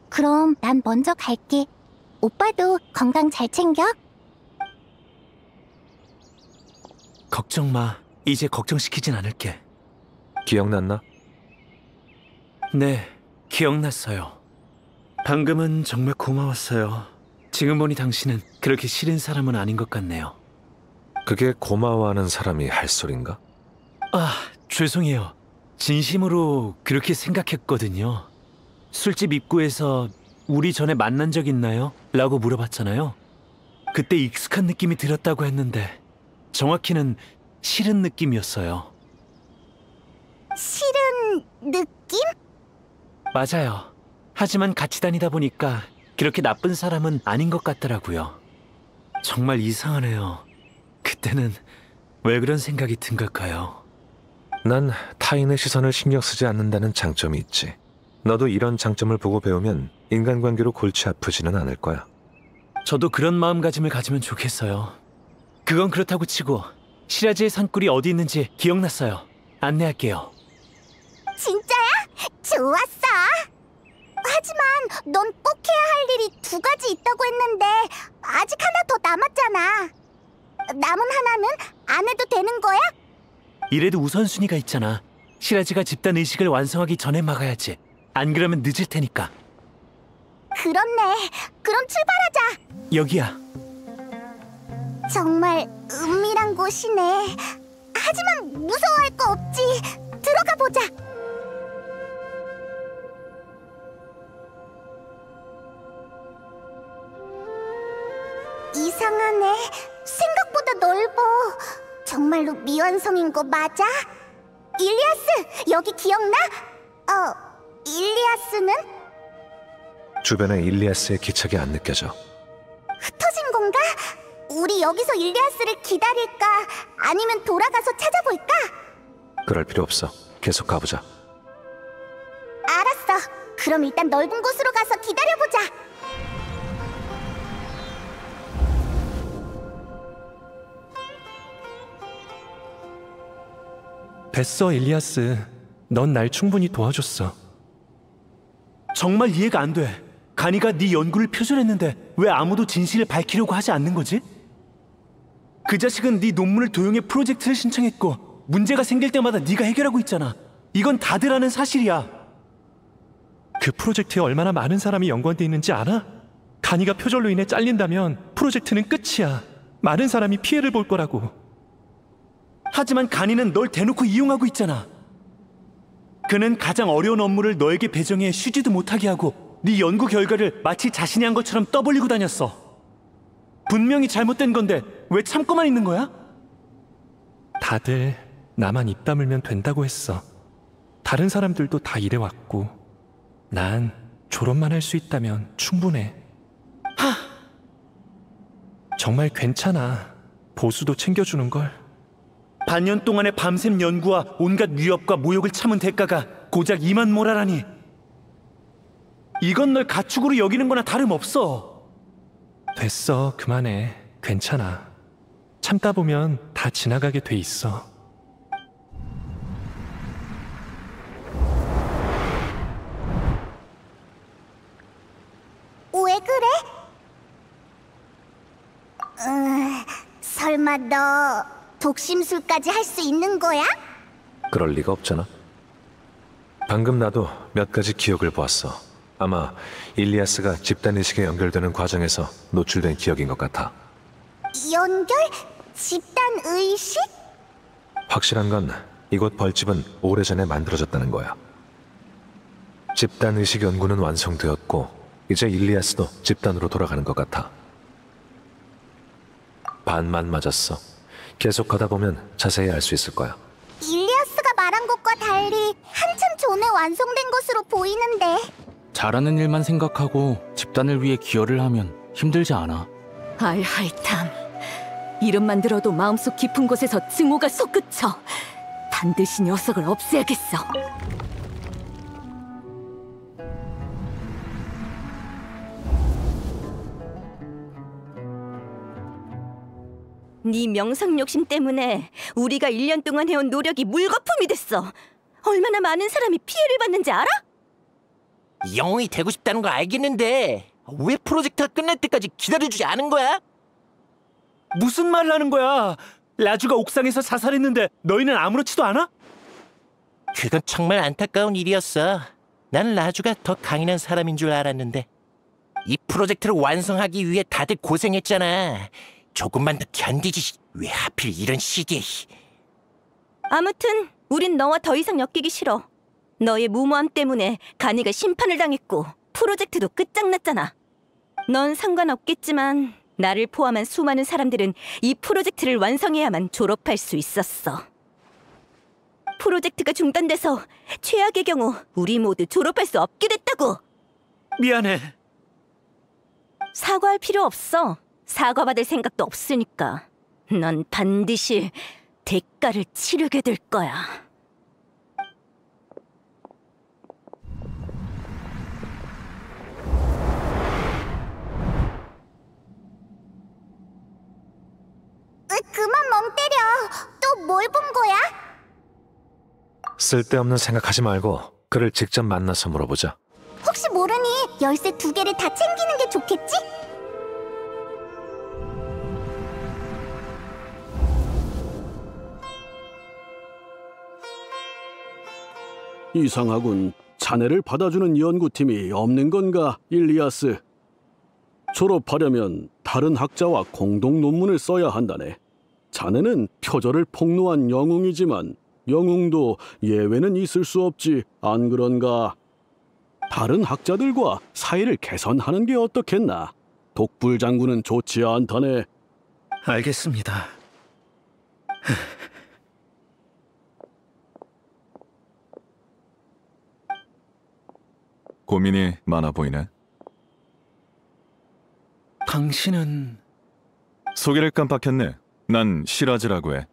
그럼 난 먼저 갈게. 오빠도 건강 잘 챙겨. 걱정 마. 이제 걱정시키진 않을게. 기억났나? 네, 기억났어요. 방금은 정말 고마웠어요. 지금 보니 당신은 그렇게 싫은 사람은 아닌 것 같네요. 그게 고마워하는 사람이 할 소린가? 아, 죄송해요. 진심으로 그렇게 생각했거든요. 술집 입구에서 우리 전에 만난 적 있나요? 라고 물어봤잖아요. 그때 익숙한 느낌이 들었다고 했는데 정확히는 싫은 느낌이었어요. 싫은 느낌? 맞아요. 하지만 같이 다니다 보니까 그렇게 나쁜 사람은 아닌 것 같더라고요. 정말 이상하네요. 그때는 왜 그런 생각이 든 걸까요? 난 타인의 시선을 신경 쓰지 않는다는 장점이 있지. 너도 이런 장점을 보고 배우면 인간관계로 골치 아프지는 않을 거야. 저도 그런 마음가짐을 가지면 좋겠어요. 그건 그렇다고 치고 시라즈의 산골이 어디 있는지 기억났어요. 안내할게요. 진짜야? 좋았어. 하지만 넌 꼭 해야 할 일이 2가지 있다고 했는데 아직 하나 더 남았잖아. 남은 하나는 안 해도 되는 거야? 이래도 우선순위가 있잖아. 시라즈가 집단 의식을 완성하기 전에 막아야지. 안 그러면 늦을 테니까. 그렇네. 그럼 출발하자. 여기야. 정말 은밀한 곳이네. 하지만 무서워할 거 없지. 들어가 보자. 이상하네. 생각보다 넓어. 정말로 미완성인 거 맞아? 일리아스, 여기 기억나? 일리아스는? 주변에 일리아스의 기척이 안 느껴져. 흩어진 건가? 우리 여기서 일리아스를 기다릴까? 아니면 돌아가서 찾아볼까? 그럴 필요 없어. 계속 가보자. 알았어. 그럼 일단 넓은 곳으로 가서 기다려보자. 됐어, 일리아스. 넌 날 충분히 도와줬어. 정말 이해가 안 돼. 가니가 네 연구를 표절했는데 왜 아무도 진실을 밝히려고 하지 않는 거지? 그 자식은 네 논문을 도용해 프로젝트를 신청했고 문제가 생길 때마다 네가 해결하고 있잖아. 이건 다들 아는 사실이야. 그 프로젝트에 얼마나 많은 사람이 연관돼 있는지 알아? 가니가 표절로 인해 잘린다면 프로젝트는 끝이야. 많은 사람이 피해를 볼 거라고. 하지만 간이는 널 대놓고 이용하고 있잖아. 그는 가장 어려운 업무를 너에게 배정해 쉬지도 못하게 하고 네 연구 결과를 마치 자신이 한 것처럼 떠벌리고 다녔어. 분명히 잘못된 건데 왜 참고만 있는 거야? 다들 나만 입 다물면 된다고 했어. 다른 사람들도 다 일해왔고 난 졸업만 할 수 있다면 충분해. 정말 괜찮아. 보수도 챙겨주는걸. 반년 동안의 밤샘 연구와 온갖 위협과 모욕을 참은 대가가 고작 이만 모라라니. 이건 널 가축으로 여기는 거나 다름없어. 됐어, 그만해. 괜찮아. 참다 보면 다 지나가게 돼 있어. 왜 그래? 설마 너 독심술까지 할 수 있는 거야? 그럴 리가 없잖아. 방금 나도 몇 가지 기억을 보았어. 아마 일리아스가 집단의식에 연결되는 과정에서 노출된 기억인 것 같아. 연결? 집단의식? 확실한 건 이곳 벌집은 오래전에 만들어졌다는 거야. 집단의식 연구는 완성되었고 이제 일리아스도 집단으로 돌아가는 것 같아. 반만 맞았어. 계속하다 보면 자세히 알 수 있을 거야. 일리아스가 말한 것과 달리 한참 전에 완성된 것으로 보이는데. 잘하는 일만 생각하고 집단을 위해 기여를 하면 힘들지 않아. 알하이탐, 이름만 들어도 마음속 깊은 곳에서 증오가 솟구쳐. 반드시 녀석을 없애야겠어. 네 명성 욕심 때문에 우리가 1년 동안 해온 노력이 물거품이 됐어. 얼마나 많은 사람이 피해를 받는지 알아? 영웅이 되고 싶다는 거 알겠는데 왜 프로젝트가 끝날 때까지 기다려주지 않은 거야? 무슨 말을 하는 거야? 라주가 옥상에서 자살했는데 너희는 아무렇지도 않아? 그건 정말 안타까운 일이었어. 난 라주가 더 강인한 사람인 줄 알았는데. 이 프로젝트를 완성하기 위해 다들 고생했잖아. 조금만 더 견디지. 왜 하필 이런 시기에. 아무튼 우린 너와 더 이상 엮이기 싫어. 너의 무모함 때문에 간이가 심판을 당했고 프로젝트도 끝장났잖아. 넌 상관없겠지만 나를 포함한 수많은 사람들은 이 프로젝트를 완성해야만 졸업할 수 있었어. 프로젝트가 중단돼서 최악의 경우 우리 모두 졸업할 수 없게 됐다고. 미안해. 사과할 필요 없어. 사과받을 생각도 없으니까. 넌 반드시 대가를 치르게 될 거야. 그만 멍 때려. 또 뭘 본 거야? 쓸데없는 생각하지 말고 그를 직접 만나서 물어보자. 혹시 모르니 열쇠 2개를 다 챙기는 게 좋겠지? 이상하군. 자네를 받아주는 연구팀이 없는 건가, 일리아스? 졸업하려면 다른 학자와 공동 논문을 써야 한다네. 자네는 표절을 폭로한 영웅이지만 영웅도 예외는 있을 수 없지, 안 그런가? 다른 학자들과 사이를 개선하는 게 어떻겠나? 독불 장군은 좋지 않다네. 알겠습니다. 고민이 많아 보이네. 당신은... 소개를 깜빡했네. 난 시라즈라고 해.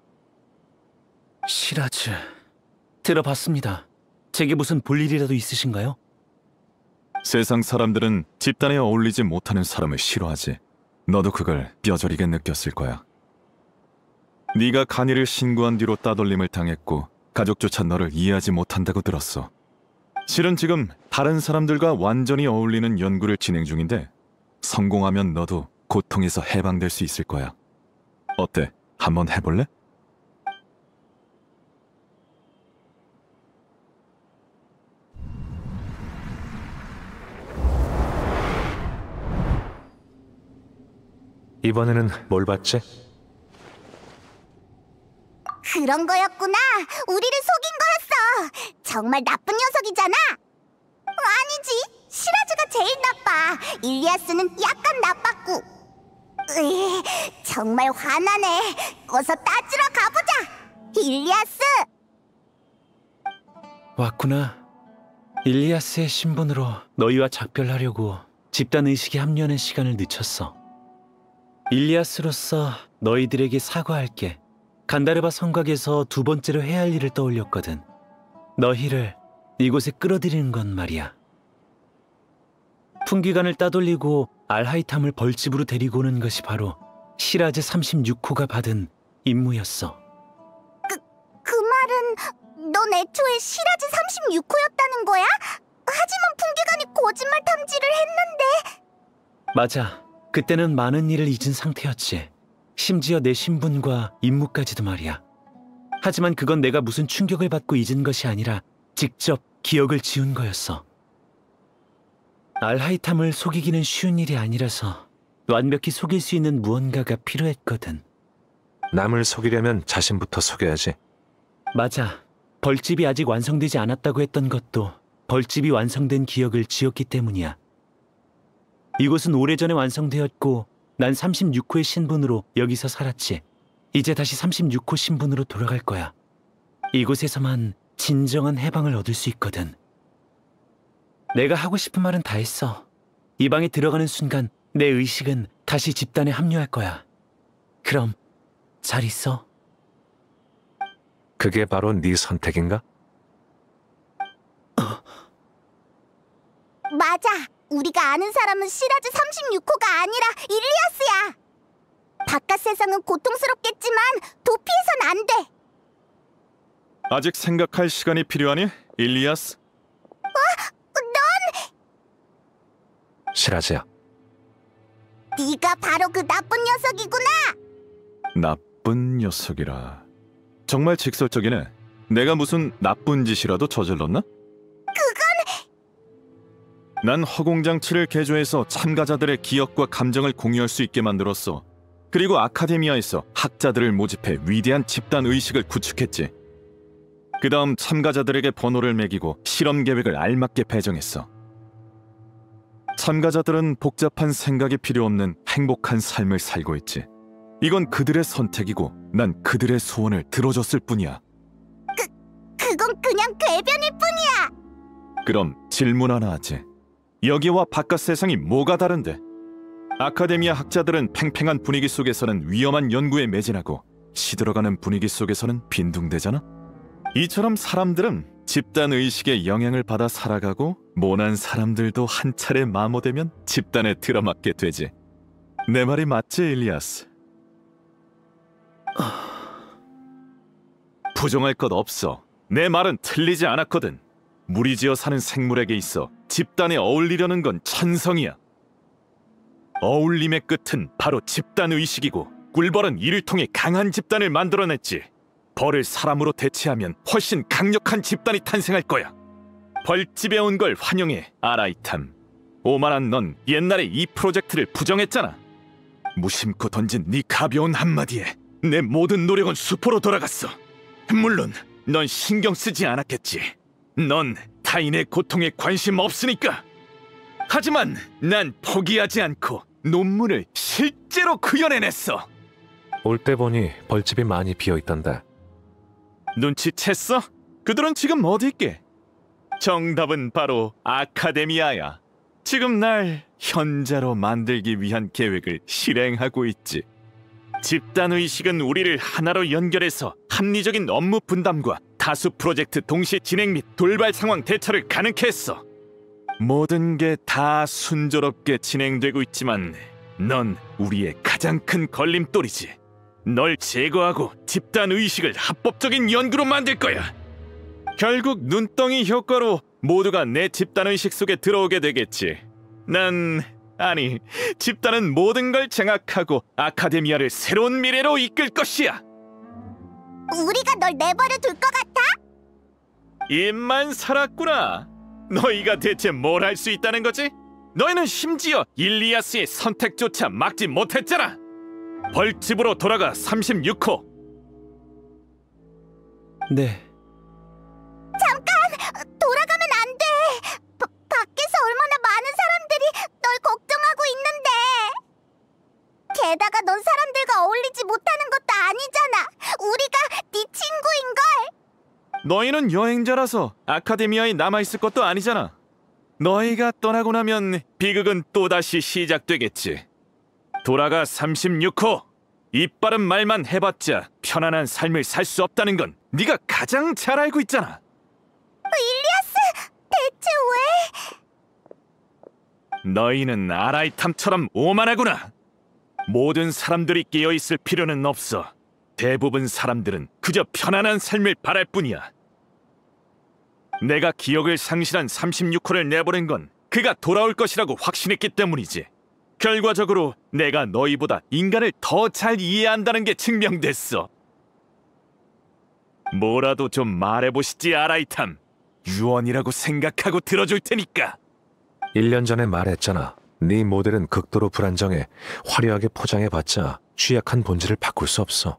시라즈... 들어봤습니다. 제게 무슨 볼일이라도 있으신가요? 세상 사람들은 집단에 어울리지 못하는 사람을 싫어하지. 너도 그걸 뼈저리게 느꼈을 거야. 네가 간이를 신고한 뒤로 따돌림을 당했고 가족조차 너를 이해하지 못한다고 들었어. 실은 지금 다른 사람들과 완전히 어울리는 연구를 진행 중인데 성공하면 너도 고통에서 해방될 수 있을 거야. 어때? 한번 해볼래? 이번에는 뭘 봤지? 그 그런 거였구나. 우리를 속인 거였어. 정말 나쁜 녀석이잖아. 아니지. 시라즈가 제일 나빠. 일리아스는 약간 나빴고. 정말 화나네. 어서 따지러 가보자. 일리아스! 왔구나. 일리아스의 신분으로 너희와 작별하려고 집단 의식에 합류하는 시간을 늦췄어. 일리아스로서 너희들에게 사과할게. 간다르바 성곽에서 두 번째로 해야 할 일을 떠올렸거든. 너희를 이곳에 끌어들이는 건 말이야. 풍기관을 따돌리고 알하이탐을 벌집으로 데리고 오는 것이 바로 시라즈 36호가 받은 임무였어. 그 말은 넌 애초에 시라즈 36호였다는 거야? 하지만 풍기관이 거짓말 탐지를 했는데. 맞아. 그때는 많은 일을 잊은 상태였지. 심지어 내 신분과 임무까지도 말이야. 하지만 그건 내가 무슨 충격을 받고 잊은 것이 아니라 직접 기억을 지운 거였어. 알하이탐을 속이기는 쉬운 일이 아니라서 완벽히 속일 수 있는 무언가가 필요했거든. 남을 속이려면 자신부터 속여야지. 맞아. 벌집이 아직 완성되지 않았다고 했던 것도 벌집이 완성된 기억을 지웠기 때문이야. 이곳은 오래전에 완성되었고 난 36호의 신분으로 여기서 살았지. 이제 다시 36호 신분으로 돌아갈 거야. 이곳에서만 진정한 해방을 얻을 수 있거든. 내가 하고 싶은 말은 다 했어. 이 방에 들어가는 순간 내 의식은 다시 집단에 합류할 거야. 그럼 잘 있어. 그게 바로 네 선택인가? 맞아. 우리가 아는 사람은 시라즈 36호가 아니라 일리아스야. 바깥 세상은 고통스럽겠지만 도피해선 안 돼. 아직 생각할 시간이 필요하니, 일리아스? 넌! 시라즈야. 네가 바로 그 나쁜 녀석이구나. 나쁜 녀석이라. 정말 직설적이네. 내가 무슨 나쁜 짓이라도 저질렀나? 난 허공장치를 개조해서 참가자들의 기억과 감정을 공유할 수 있게 만들었어. 그리고 아카데미아에서 학자들을 모집해 위대한 집단 의식을 구축했지. 그 다음 참가자들에게 번호를 매기고 실험 계획을 알맞게 배정했어. 참가자들은 복잡한 생각이 필요 없는 행복한 삶을 살고 있지. 이건 그들의 선택이고 난 그들의 소원을 들어줬을 뿐이야. 그건 그냥 궤변일 뿐이야. 그럼 질문 하나 하지. 여기와 바깥 세상이 뭐가 다른데? 아카데미아 학자들은 팽팽한 분위기 속에서는 위험한 연구에 매진하고 시들어가는 분위기 속에서는 빈둥대잖아? 이처럼 사람들은 집단 의식의 영향을 받아 살아가고 모난 사람들도 한 차례 마모되면 집단에 들어맞게 되지. 내 말이 맞지, 일리아스? 부정할 것 없어. 내 말은 틀리지 않았거든. 무리지어 사는 생물에게 있어 집단에 어울리려는 건 천성이야. 어울림의 끝은 바로 집단의식이고 꿀벌은 이를 통해 강한 집단을 만들어냈지. 벌을 사람으로 대체하면 훨씬 강력한 집단이 탄생할 거야. 벌집에 온 걸 환영해, 알아이탐. 오만한 넌 옛날에 이 프로젝트를 부정했잖아. 무심코 던진 네 가벼운 한마디에 내 모든 노력은 수포로 돌아갔어. 물론 넌 신경 쓰지 않았겠지. 넌 타인의 고통에 관심 없으니까. 하지만 난 포기하지 않고 논문을 실제로 구현해냈어. 올 때 보니 벌집이 많이 비어있던데. 눈치챘어? 그들은 지금 어디 있게? 정답은 바로 아카데미아야. 지금 날 현자로 만들기 위한 계획을 실행하고 있지. 집단의식은 우리를 하나로 연결해서 합리적인 업무 분담과 다수 프로젝트 동시 진행 및 돌발 상황 대처를 가능케 했어. 모든 게 다 순조롭게 진행되고 있지만 넌 우리의 가장 큰 걸림돌이지. 널 제거하고 집단의식을 합법적인 연구로 만들 거야. 결국 눈덩이 효과로 모두가 내 집단의식 속에 들어오게 되겠지. 아니, 집단은 모든 걸 장악하고 아카데미아를 새로운 미래로 이끌 것이야. 우리가 널 내버려 둘 것 같아? 입만 살았구나. 너희가 대체 뭘 할 수 있다는 거지? 너희는 심지어 일리아스의 선택조차 막지 못했잖아. 벌집으로 돌아가 36호. 네. 잠깐! 돌아가면 안 돼! 밖에서 얼마나 많은 사람들이 널 걱정하고 있는데! 게다가 넌 사람들과 어울리지 못하는 것도 아니잖아! 우리가 네 친구인걸! 너희는 여행자라서 아카데미아에 남아있을 것도 아니잖아. 너희가 떠나고 나면 비극은 또다시 시작되겠지. 돌아가 36호! 이빠른 말만 해봤자 편안한 삶을 살 수 없다는 건 네가 가장 잘 알고 있잖아. 일리아스! 대체 왜? 너희는 아라이탐처럼 오만하구나. 모든 사람들이 깨어있을 필요는 없어. 대부분 사람들은 그저 편안한 삶을 바랄 뿐이야. 내가 기억을 상실한 36호를 내보낸 건 그가 돌아올 것이라고 확신했기 때문이지. 결과적으로 내가 너희보다 인간을 더 잘 이해한다는 게 증명됐어. 뭐라도 좀 말해보시지, 아라이탐. 유언이라고 생각하고 들어줄 테니까. 1년 전에 말했잖아. 네 모델은 극도로 불안정해. 화려하게 포장해봤자 취약한 본질을 바꿀 수 없어.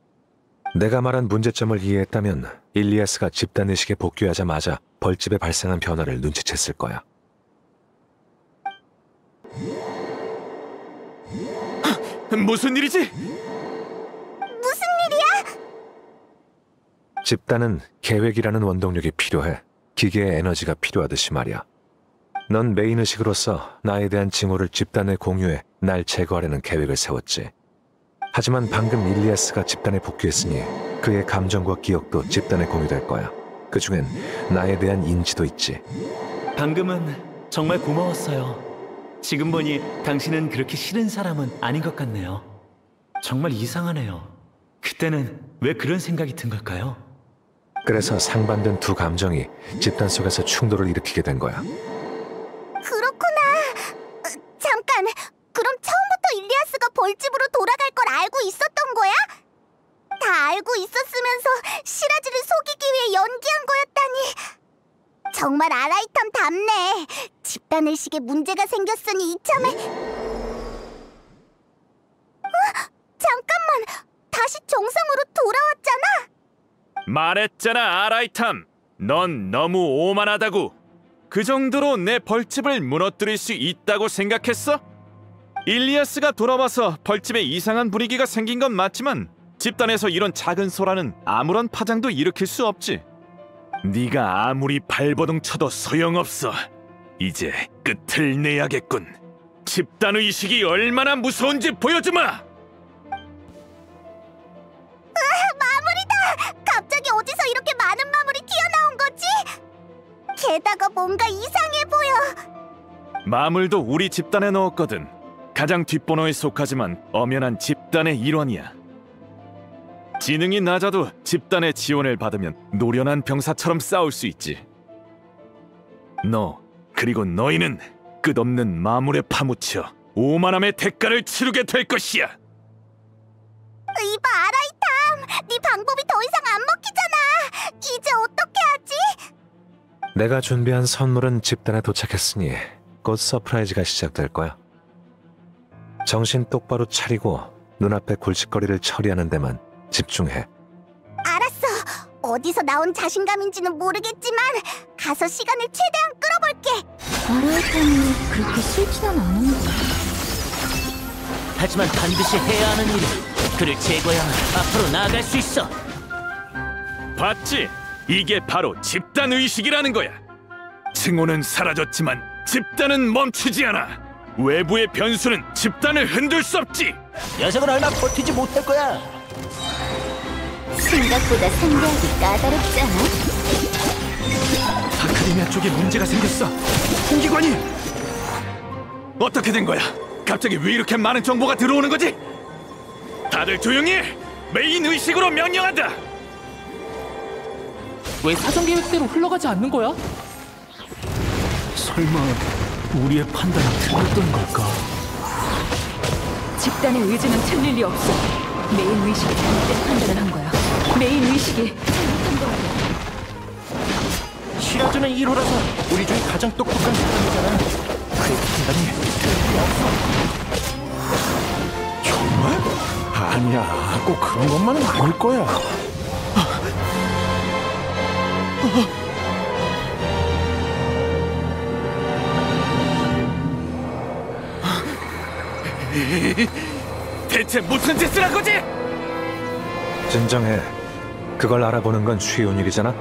내가 말한 문제점을 이해했다면 일리아스가 집단의식에 복귀하자마자 벌집에 발생한 변화를 눈치챘을 거야. 무슨 일이지? 무슨 일이야? 집단은 계획이라는 원동력이 필요해. 기계의 에너지가 필요하듯이 말이야. 넌 메인의식으로서 나에 대한 징후를 집단에 공유해 날 제거하려는 계획을 세웠지. 하지만 방금 일리아스가 집단에 복귀했으니 그의 감정과 기억도 집단에 공유될 거야. 그중엔 나에 대한 인지도 있지. 방금은 정말 고마웠어요. 지금 보니 당신은 그렇게 싫은 사람은 아닌 것 같네요. 정말 이상하네요. 그때는 왜 그런 생각이 든 걸까요? 그래서 상반된 두 감정이 집단 속에서 충돌을 일으키게 된 거야. 그렇구나. 잠깐, 그럼 처음부터 일리아스가 벌집으로 돌아갈 걸 알고 있었던 거야? 다 알고 있었으면서 시라즈를 속이기 위해 연기한 거였다니. 정말 아라이탐답네. 집단의식에 문제가 생겼으니 이참에... 잠깐만, 다시 정상으로 돌아왔잖아. 말했잖아, 아라이탐. 넌 너무 오만하다고. 그 정도로 내 벌집을 무너뜨릴 수 있다고 생각했어? 일리아스가 돌아와서 벌집에 이상한 분위기가 생긴 건 맞지만 집단에서 이런 작은 소란은 아무런 파장도 일으킬 수 없지. 네가 아무리 발버둥 쳐도 소용없어. 이제 끝을 내야겠군. 집단의식이 얼마나 무서운지 보여주마! 마무리다! 갑자기 어디서 이렇게 많은 마물이 튀어나온 거지? 게다가 뭔가 이상해 보여. 마물도 우리 집단에 넣었거든. 가장 뒷번호에 속하지만 엄연한 집단의 일원이야. 지능이 낮아도 집단의 지원을 받으면 노련한 병사처럼 싸울 수 있지. 너, 그리고 너희는 끝없는 마물에 파묻혀 오만함의 대가를 치르게 될 것이야. 이봐, 아라이탐! 네 방법이 더 이상 안 먹히잖아. 이제 어떻게 하지? 내가 준비한 선물은 집단에 도착했으니 곧 서프라이즈가 시작될 거야. 정신 똑바로 차리고 눈앞의 골칫거리를 처리하는 데만 집중해. 알았어. 어디서 나온 자신감인지는 모르겠지만 가서 시간을 최대한 끌어볼게. 아라이탐이 그렇게 싫지는 않은데. 하지만 반드시 해야 하는 일이 그를 제거해야만 앞으로 나아갈 수 있어. 봤지? 이게 바로 집단의식이라는 거야. 칭호는 사라졌지만 집단은 멈추지 않아. 외부의 변수는 집단을 흔들 수 없지. 녀석은 얼마 버티지 못할 거야. 생각보다 상대하기 까다롭지 않아? 아카데미아 쪽에 문제가 생겼어. 홍기관이 어떻게 된 거야? 갑자기 왜 이렇게 많은 정보가 들어오는 거지? 다들 조용히 해. 메인 의식으로 명령한다. 왜 사전 계획대로 흘러가지 않는 거야? 설마 우리의 판단이 틀렸던 걸까? 집단의 의지는 틀릴 리 없어. 메인 의식이 잘못된 판단을 한 거야. 메인 의식이 잘못한 거야. 시라즈는 1호라서 우리 중에 가장 똑똑한 사람이잖아. 그의 판단이 틀림이 없어. 정말? 아니야, 꼭 그런 것만은 아닐 거야. 대체 무슨 짓을 한 거지? 진정해. 그걸 알아보는 건 쉬운 일이잖아.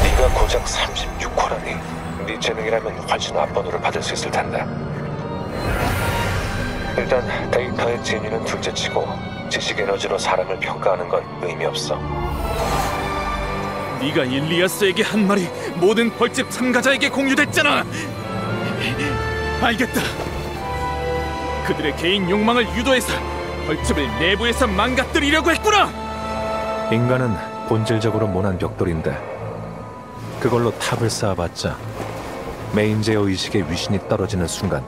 네가 고작 36호라니. 네 재능이라면 훨씬 앞번호를 받을 수 있을 텐데. 일단 데이터의 진위는 둘째치고 지식 에너지로 사람을 평가하는 건 의미 없어. 네가 일리아스에게 한 말이 모든 벌집 참가자에게 공유됐잖아. 알겠다. 그들의 개인 욕망을 유도해서 벌집을 내부에서 망가뜨리려고 했구나. 인간은 본질적으로 모난 벽돌인데 그걸로 탑을 쌓아봤자 메인제어 의식의 위신이 떨어지는 순간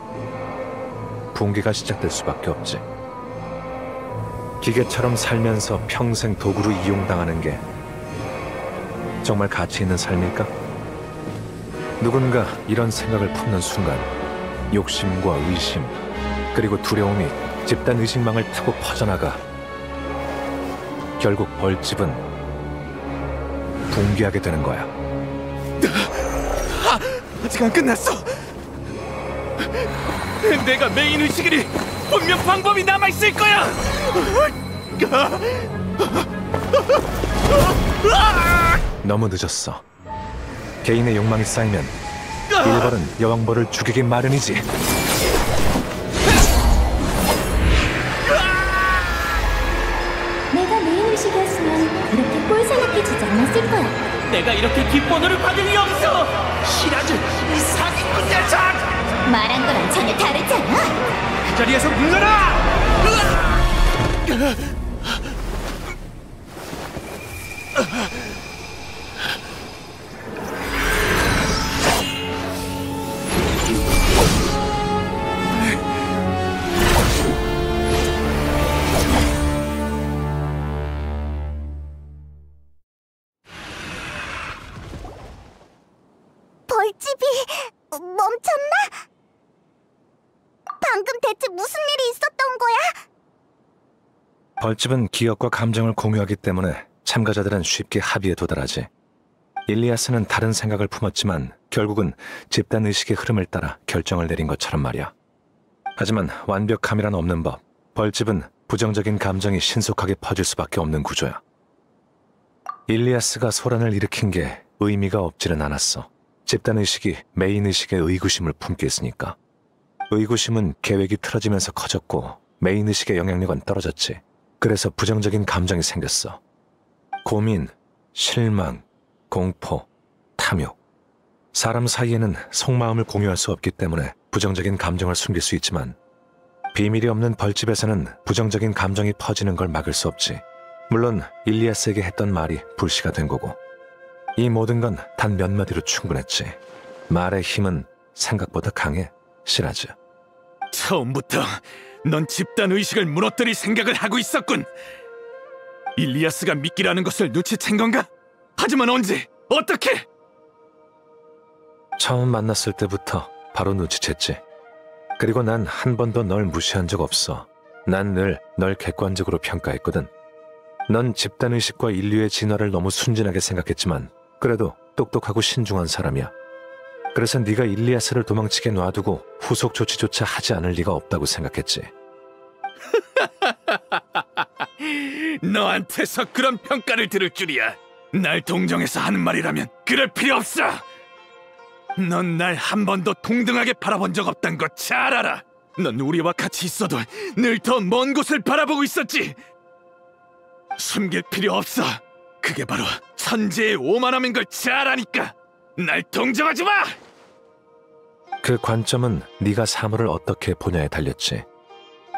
붕괴가 시작될 수밖에 없지. 기계처럼 살면서 평생 도구로 이용당하는 게 정말 가치 있는 삶일까? 누군가 이런 생각을 품는 순간 욕심과 의심 그리고 두려움이 집단 의식망을 타고 퍼져나가 결국 벌집은 붕괴하게 되는 거야. 아직 안 끝났어. 내가 메인 의식이니 분명 방법이 남아있을 거야. 너무 늦었어. 개인의 욕망이 쌓이면 일벌은 여왕벌을 죽이기 마련이지. 내가 메인 의식이었으면 이렇게 꼴 생각해주지 않았을 거야. 내가 이렇게 기본어를 받을 리 없어. 시라즈, 이 사기꾼 녀석! 말한 거랑 전혀 다르잖아. 그 자리에서 물러나! 벌집이 멈췄나? 방금 대체 무슨 일이 있었던 거야? 벌집은 기억과 감정을 공유하기 때문에 참가자들은 쉽게 합의에 도달하지. 일리아스는 다른 생각을 품었지만 결국은 집단 의식의 흐름을 따라 결정을 내린 것처럼 말이야. 하지만 완벽함이란 없는 법. 벌집은 부정적인 감정이 신속하게 퍼질 수밖에 없는 구조야. 일리아스가 소란을 일으킨 게 의미가 없지는 않았어. 집단 의식이 메인 의식의 의구심을 품게 했으니까. 의구심은 계획이 틀어지면서 커졌고 메인 의식의 영향력은 떨어졌지. 그래서 부정적인 감정이 생겼어. 고민, 실망, 공포, 탐욕. 사람 사이에는 속마음을 공유할 수 없기 때문에 부정적인 감정을 숨길 수 있지만 비밀이 없는 벌집에서는 부정적인 감정이 퍼지는 걸 막을 수 없지. 물론 일리아스에게 했던 말이 불씨가 된 거고. 이 모든 건 단 몇 마디로 충분했지. 말의 힘은 생각보다 강해, 시라즈. 처음부터 넌 집단 의식을 무너뜨릴 생각을 하고 있었군. 일리아스가 미끼라는 것을 눈치챈 건가? 하지만 언제? 어떻게? 처음 만났을 때부터 바로 눈치챘지. 그리고 난 한 번도 널 무시한 적 없어. 난 늘 널 객관적으로 평가했거든. 넌 집단의식과 인류의 진화를 너무 순진하게 생각했지만 그래도 똑똑하고 신중한 사람이야. 그래서 네가 일리아스를 도망치게 놔두고 후속 조치조차 하지 않을 리가 없다고 생각했지. 너한테서 그런 평가를 들을 줄이야. 날 동정해서 하는 말이라면 그럴 필요 없어. 넌 날 한 번도 동등하게 바라본 적 없단 거 잘 알아. 넌 우리와 같이 있어도 늘 더 먼 곳을 바라보고 있었지. 숨길 필요 없어. 그게 바로 천재의 오만함인 걸 잘 아니까 날 동정하지 마! 그 관점은 네가 사물을 어떻게 보냐에 달렸지.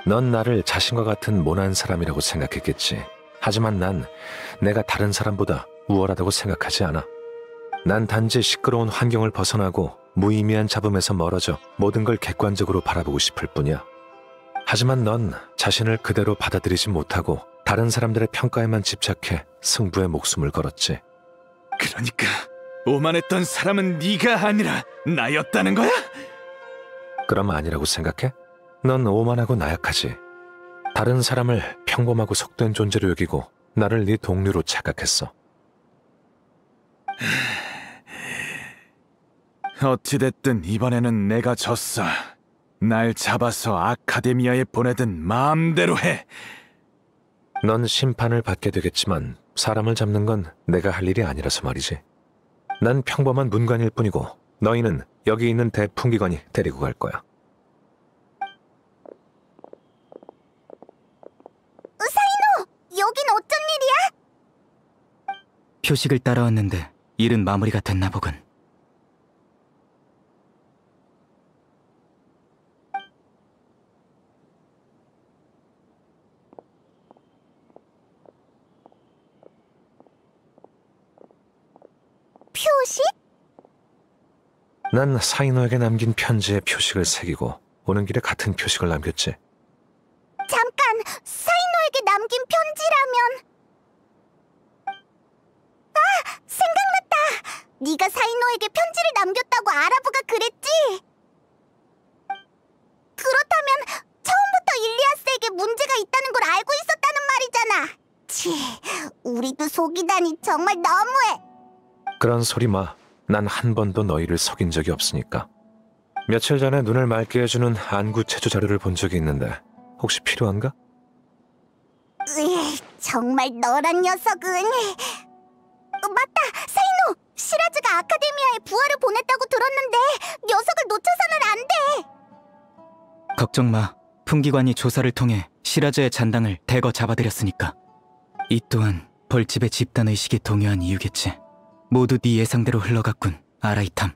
넌 나를 자신과 같은 모난 사람이라고 생각했겠지. 하지만 난 내가 다른 사람보다 우월하다고 생각하지 않아. 난 단지 시끄러운 환경을 벗어나고 무의미한 잡음에서 멀어져 모든 걸 객관적으로 바라보고 싶을 뿐이야. 하지만 넌 자신을 그대로 받아들이지 못하고 다른 사람들의 평가에만 집착해 승부에 목숨을 걸었지. 그러니까 오만했던 사람은 네가 아니라 나였다는 거야? 그럼 아니라고 생각해? 넌 오만하고 나약하지. 다른 사람을 평범하고 속된 존재로 여기고 나를 네 동료로 착각했어. 어찌됐든 이번에는 내가 졌어. 날 잡아서 아카데미아에 보내든 마음대로 해. 넌 심판을 받게 되겠지만 사람을 잡는 건 내가 할 일이 아니라서 말이지. 난 평범한 문관일 뿐이고 너희는 여기 있는 대풍기관이 데리고 갈 거야. 사이노! 여긴 어쩐 일이야? 표식을 따라왔는데 일은 마무리가 됐나 보군. 표식? 난 사이노에게 남긴 편지에 표식을 새기고 오는 길에 같은 표식을 남겼지. 잠깐! 사이노에게 남긴 편지라면... 아! 생각났다! 네가 사이노에게 편지를 남겼다고 아라부가 그랬지? 그렇다면 처음부터 일리아스에게 문제가 있다는 걸 알고 있었다는 말이잖아. 치, 우리도 속이다니 정말 너무해. 그런 소리 마. 난 한 번도 너희를 속인 적이 없으니까. 며칠 전에 눈을 맑게 해주는 안구 체조 자료를 본 적이 있는데 혹시 필요한가? 정말 너란 녀석은... 맞다! 사이노! 시라즈가 아카데미아에 부하를 보냈다고 들었는데 녀석을 놓쳐서는 안 돼! 걱정 마. 풍기관이 조사를 통해 시라즈의 잔당을 대거 잡아들였으니까. 이 또한 벌집의 집단의식에 동요한 이유겠지. 모두 네 예상대로 흘러갔군, 아라이탐.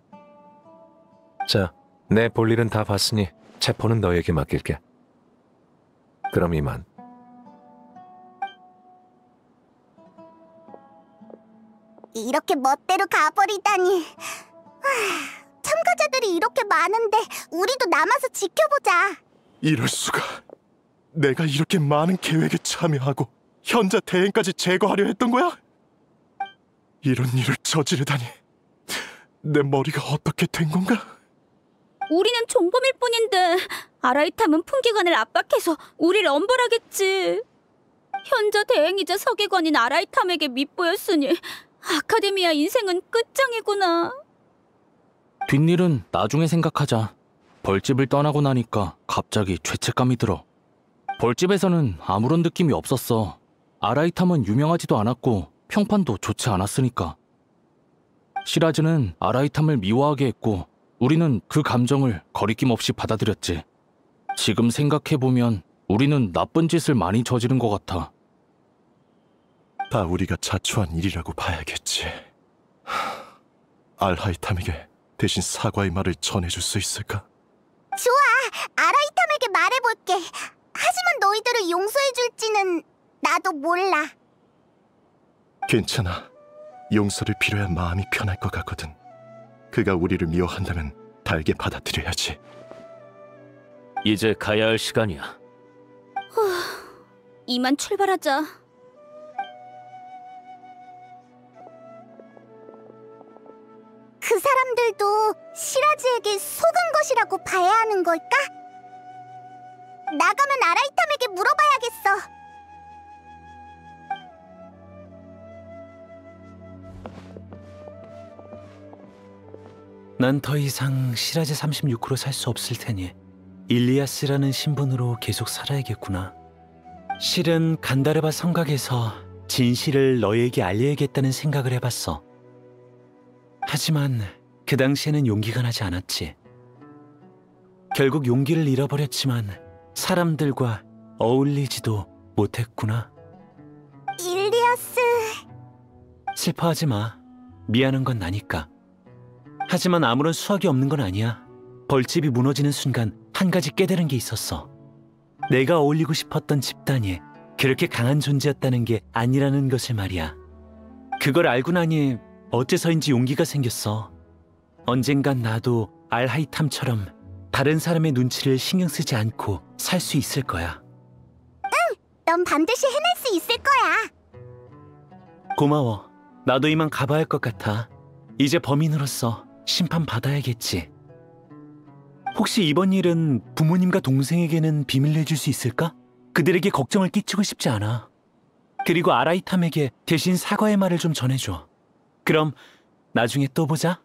자, 내 볼일은 다 봤으니 체포는 너에게 맡길게. 그럼 이만. 이렇게 멋대로 가버리다니. 참가자들이 이렇게 많은데 우리도 남아서 지켜보자. 이럴 수가. 내가 이렇게 많은 계획에 참여하고 현자 대행까지 제거하려 했던 거야? 이런 일을 저지르다니. 내 머리가 어떻게 된 건가? 우리는 종범일 뿐인데 아라이탐은 풍기관을 압박해서 우리를 엄벌하겠지. 현자 대행이자 서기관인 아라이탐에게 밑보였으니 아카데미아 인생은 끝장이구나. 뒷일은 나중에 생각하자. 벌집을 떠나고 나니까 갑자기 죄책감이 들어. 벌집에서는 아무런 느낌이 없었어. 아라이탐은 유명하지도 않았고 평판도 좋지 않았으니까. 시라즈는 아라이탐을 미워하게 했고 우리는 그 감정을 거리낌 없이 받아들였지. 지금 생각해보면 우리는 나쁜 짓을 많이 저지른 것 같아. 다 우리가 자초한 일이라고 봐야겠지. 알하이탐에게 대신 사과의 말을 전해줄 수 있을까? 좋아! 아라이탐에게 말해볼게. 하지만 너희들을 용서해줄지는 나도 몰라. 괜찮아. 용서를 빌어야 마음이 편할 것 같거든. 그가 우리를 미워한다면 달게 받아들여야지. 이제 가야 할 시간이야. 이만 출발하자. 그 사람들도 시라즈에게 속은 것이라고 봐야 하는 걸까? 나가면 아라이탐에게 물어봐야겠어. 난 더 이상 시라즈 36호로 살 수 없을 테니 일리아스라는 신분으로 계속 살아야겠구나. 실은 간다르바 성곽에서 진실을 너희에게 알려야겠다는 생각을 해봤어. 하지만 그 당시에는 용기가 나지 않았지. 결국 용기를 잃어버렸지만 사람들과 어울리지도 못했구나. 일리아스... 슬퍼하지 마. 미안한 건 나니까. 하지만 아무런 수확이 없는 건 아니야. 벌집이 무너지는 순간 한 가지 깨달은 게 있었어. 내가 어울리고 싶었던 집단이 그렇게 강한 존재였다는 게 아니라는 것을 말이야. 그걸 알고 나니 어째서인지 용기가 생겼어. 언젠간 나도 알하이탐처럼 다른 사람의 눈치를 신경 쓰지 않고 살 수 있을 거야. 응! 넌 반드시 해낼 수 있을 거야. 고마워. 나도 이만 가봐야 할 것 같아. 이제 범인으로서 심판받아야겠지. 혹시 이번 일은 부모님과 동생에게는 비밀로 해줄 수 있을까? 그들에게 걱정을 끼치고 싶지 않아. 그리고 아라이탐에게 대신 사과의 말을 좀 전해줘. 그럼 나중에 또 보자.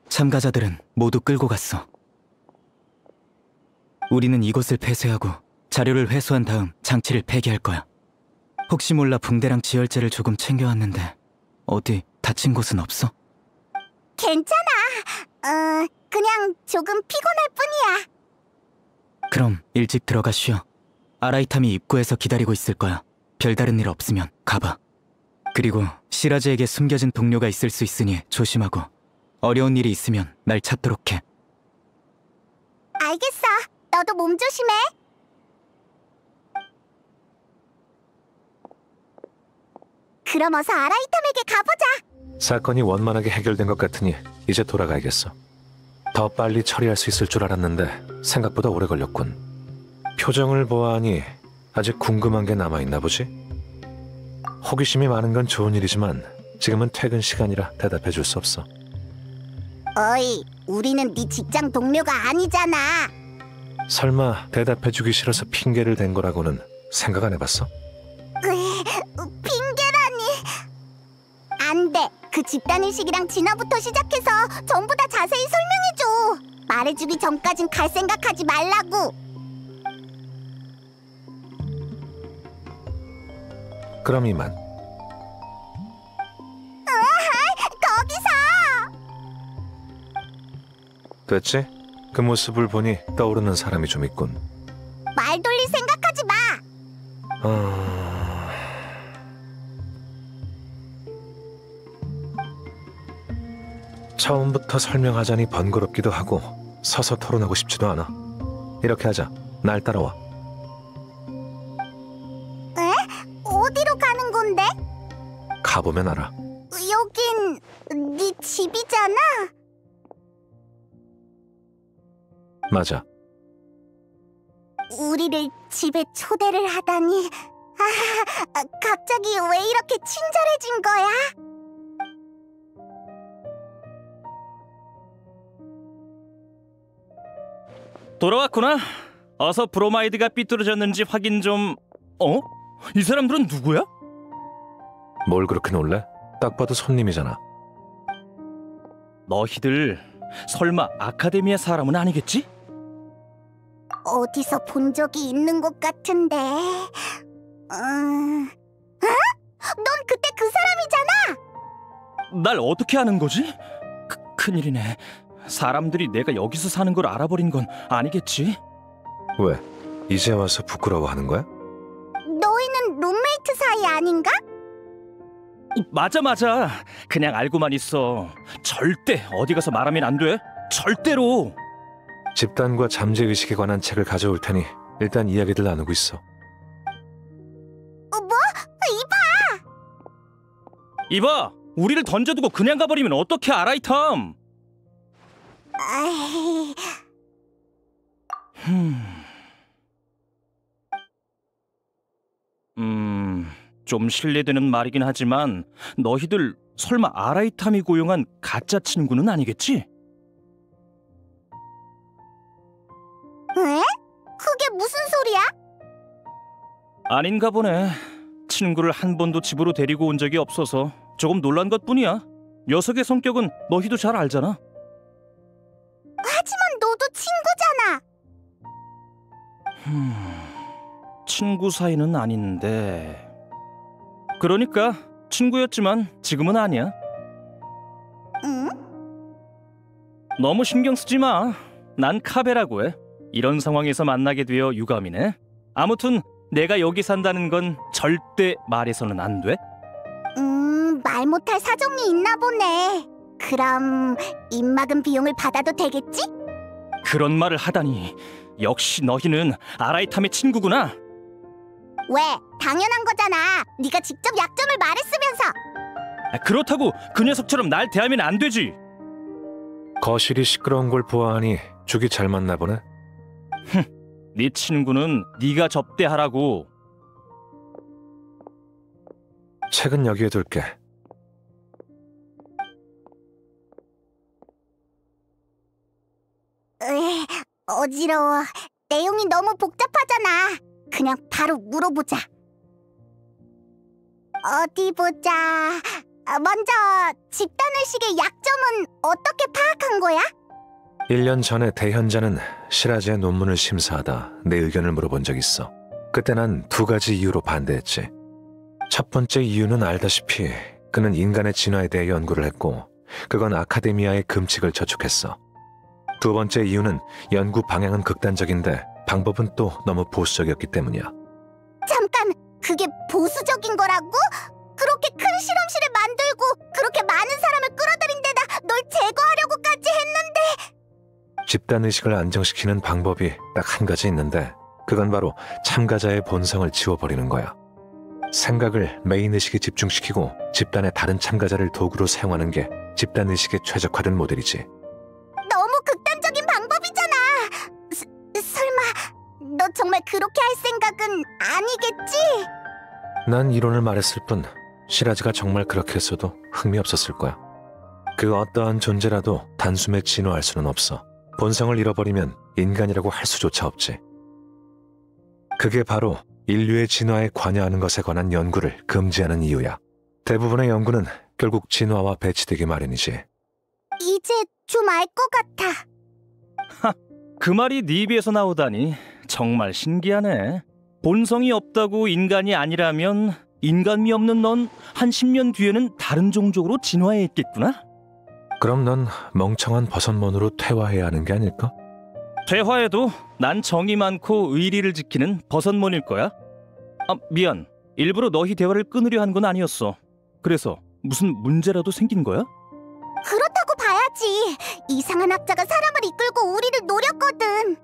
참가자들은 모두 끌고 갔어. 우리는 이곳을 폐쇄하고 자료를 회수한 다음 장치를 폐기할 거야. 혹시 몰라 붕대랑 지혈제를 조금 챙겨왔는데 어디 다친 곳은 없어? 괜찮아. 그냥 조금 피곤할 뿐이야. 그럼 일찍 들어가 쉬어. 아라이탐이 입구에서 기다리고 있을 거야. 별다른 일 없으면 가봐. 그리고 시라즈에게 숨겨진 동료가 있을 수 있으니 조심하고 어려운 일이 있으면 날 찾도록 해. 알겠어. 너도 몸 조심해. 그럼 어서 아라이탐에게 가보자. 사건이 원만하게 해결된 것 같으니 이제 돌아가야겠어. 더 빨리 처리할 수 있을 줄 알았는데 생각보다 오래 걸렸군. 표정을 보아하니 아직 궁금한 게 남아있나 보지? 호기심이 많은 건 좋은 일이지만 지금은 퇴근 시간이라 대답해 줄 수 없어. 어이, 우리는 네 직장 동료가 아니잖아. 설마 대답해 주기 싫어서 핑계를 댄 거라고는 생각 안 해봤어? 핑계라니. 안 돼. 그 집단의식이랑 진화부터 시작해서 전부 다 자세히 설명해줘. 말해주기 전까진 갈 생각하지 말라고. 그럼 이만. 거기서! 됐지? 그 모습을 보니 떠오르는 사람이 좀 있군. 말 돌릴 생각하지 마. 처음부터 설명하자니 번거롭기도 하고 서서 토론하고 싶지도 않아. 이렇게 하자. 날 따라와. 에? 어디로 가는 건데? 가보면 알아. 여긴 네 집이잖아. 맞아. 우리를 집에 초대를 하다니. 갑자기 왜 이렇게 친절해진 거야? 돌아왔구나. 어서 브로마이드가 삐뚤어졌는지 확인 좀... 어? 이 사람들은 누구야? 뭘 그렇게 놀래? 딱 봐도 손님이잖아. 너희들 설마 아카데미아 사람은 아니겠지? 어디서 본 적이 있는 것 같은데. 어? 넌 그때 그 사람이잖아. 날 어떻게 아는 거지? 큰일이네. 사람들이 내가 여기서 사는 걸 알아버린 건 아니겠지? 왜? 이제 와서 부끄러워하는 거야? 너희는 룸메이트 사이 아닌가? 맞아. 그냥 알고만 있어. 절대 어디 가서 말하면 안 돼. 절대로. 집단과 잠재의식에 관한 책을 가져올 테니 일단 이야기들 나누고 있어. 뭐? 이봐! 우리를 던져두고 그냥 가버리면 어떡해, 아라이탐! 아이... 좀 실례되는 말이긴 하지만 너희들 설마 아라이탐이 고용한 가짜 친구는 아니겠지? 에? 그게 무슨 소리야? 아닌가 보네. 친구를 한 번도 집으로 데리고 온 적이 없어서 조금 놀란 것뿐이야. 녀석의 성격은 너희도 잘 알잖아. 하지만 너도 친구잖아. 친구 사이는 아닌데... 그러니까 친구였지만 지금은 아니야. 응? 너무 신경 쓰지 마. 난 카베라고 해. 이런 상황에서 만나게 되어 유감이네. 아무튼 내가 여기 산다는 건 절대 말해서는 안 돼. 말 못할 사정이 있나 보네. 그럼 입막음 비용을 받아도 되겠지? 그런 말을 하다니. 역시 너희는 아라이탐의 친구구나. 왜? 당연한 거잖아. 네가 직접 약점을 말했으면서. 그렇다고 그 녀석처럼 날 대하면 안 되지. 거실이 시끄러운 걸 보아하니 죽이 잘 맞나 보네. 네 친구는 네가 접대하라고. 책은 여기에 둘게. 어지러워. 내용이 너무 복잡하잖아. 그냥 바로 물어보자. 어디 보자. 먼저 집단의식의 약점은 어떻게 파악한 거야? 1년 전에 대현자는 시라즈의 논문을 심사하다 내 의견을 물어본 적 있어. 그때 난 2가지 이유로 반대했지. 첫 번째 이유는 알다시피 그는 인간의 진화에 대해 연구를 했고 그건 아카데미아의 금칙을 저촉했어. 두 번째 이유는 연구 방향은 극단적인데 방법은 또 너무 보수적이었기 때문이야. 잠깐, 그게 보수적인 거라고? 그렇게 큰 실험실을 만들고 그렇게 많은 사람을 끌어들인 데다 널 제거하려고까지 했는데. 집단의식을 안정시키는 방법이 딱 한 가지 있는데 그건 바로 참가자의 본성을 지워버리는 거야. 생각을 메인의식에 집중시키고 집단의 다른 참가자를 도구로 사용하는 게 집단의식에 최적화된 모델이지. 너무 극단적인 방법이잖아. 설마 너 정말 그렇게 할 생각은 아니겠지? 난 이론을 말했을 뿐 시라즈가 정말 그렇게 했어도 흥미없었을 거야. 그 어떠한 존재라도 단숨에 진화할 수는 없어. 본성을 잃어버리면 인간이라고 할 수조차 없지. 그게 바로 인류의 진화에 관여하는 것에 관한 연구를 금지하는 이유야. 대부분의 연구는 결국 진화와 배치되기 마련이지. 이제 좀 알 것 같아. 그 말이 네 입에서 나오다니 정말 신기하네. 본성이 없다고 인간이 아니라면 인간미 없는 넌 한 10년 뒤에는 다른 종족으로 진화해 있겠구나? 그럼 넌 멍청한 버섯몬으로 퇴화해야 하는 게 아닐까? 퇴화해도 난 정이 많고 의리를 지키는 버섯몬일 거야. 아, 미안. 일부러 너희 대화를 끊으려 한 건 아니었어. 그래서 무슨 문제라도 생긴 거야? 그렇다고 봐야지. 이상한 학자가 사람을 이끌고 우리를 노렸거든.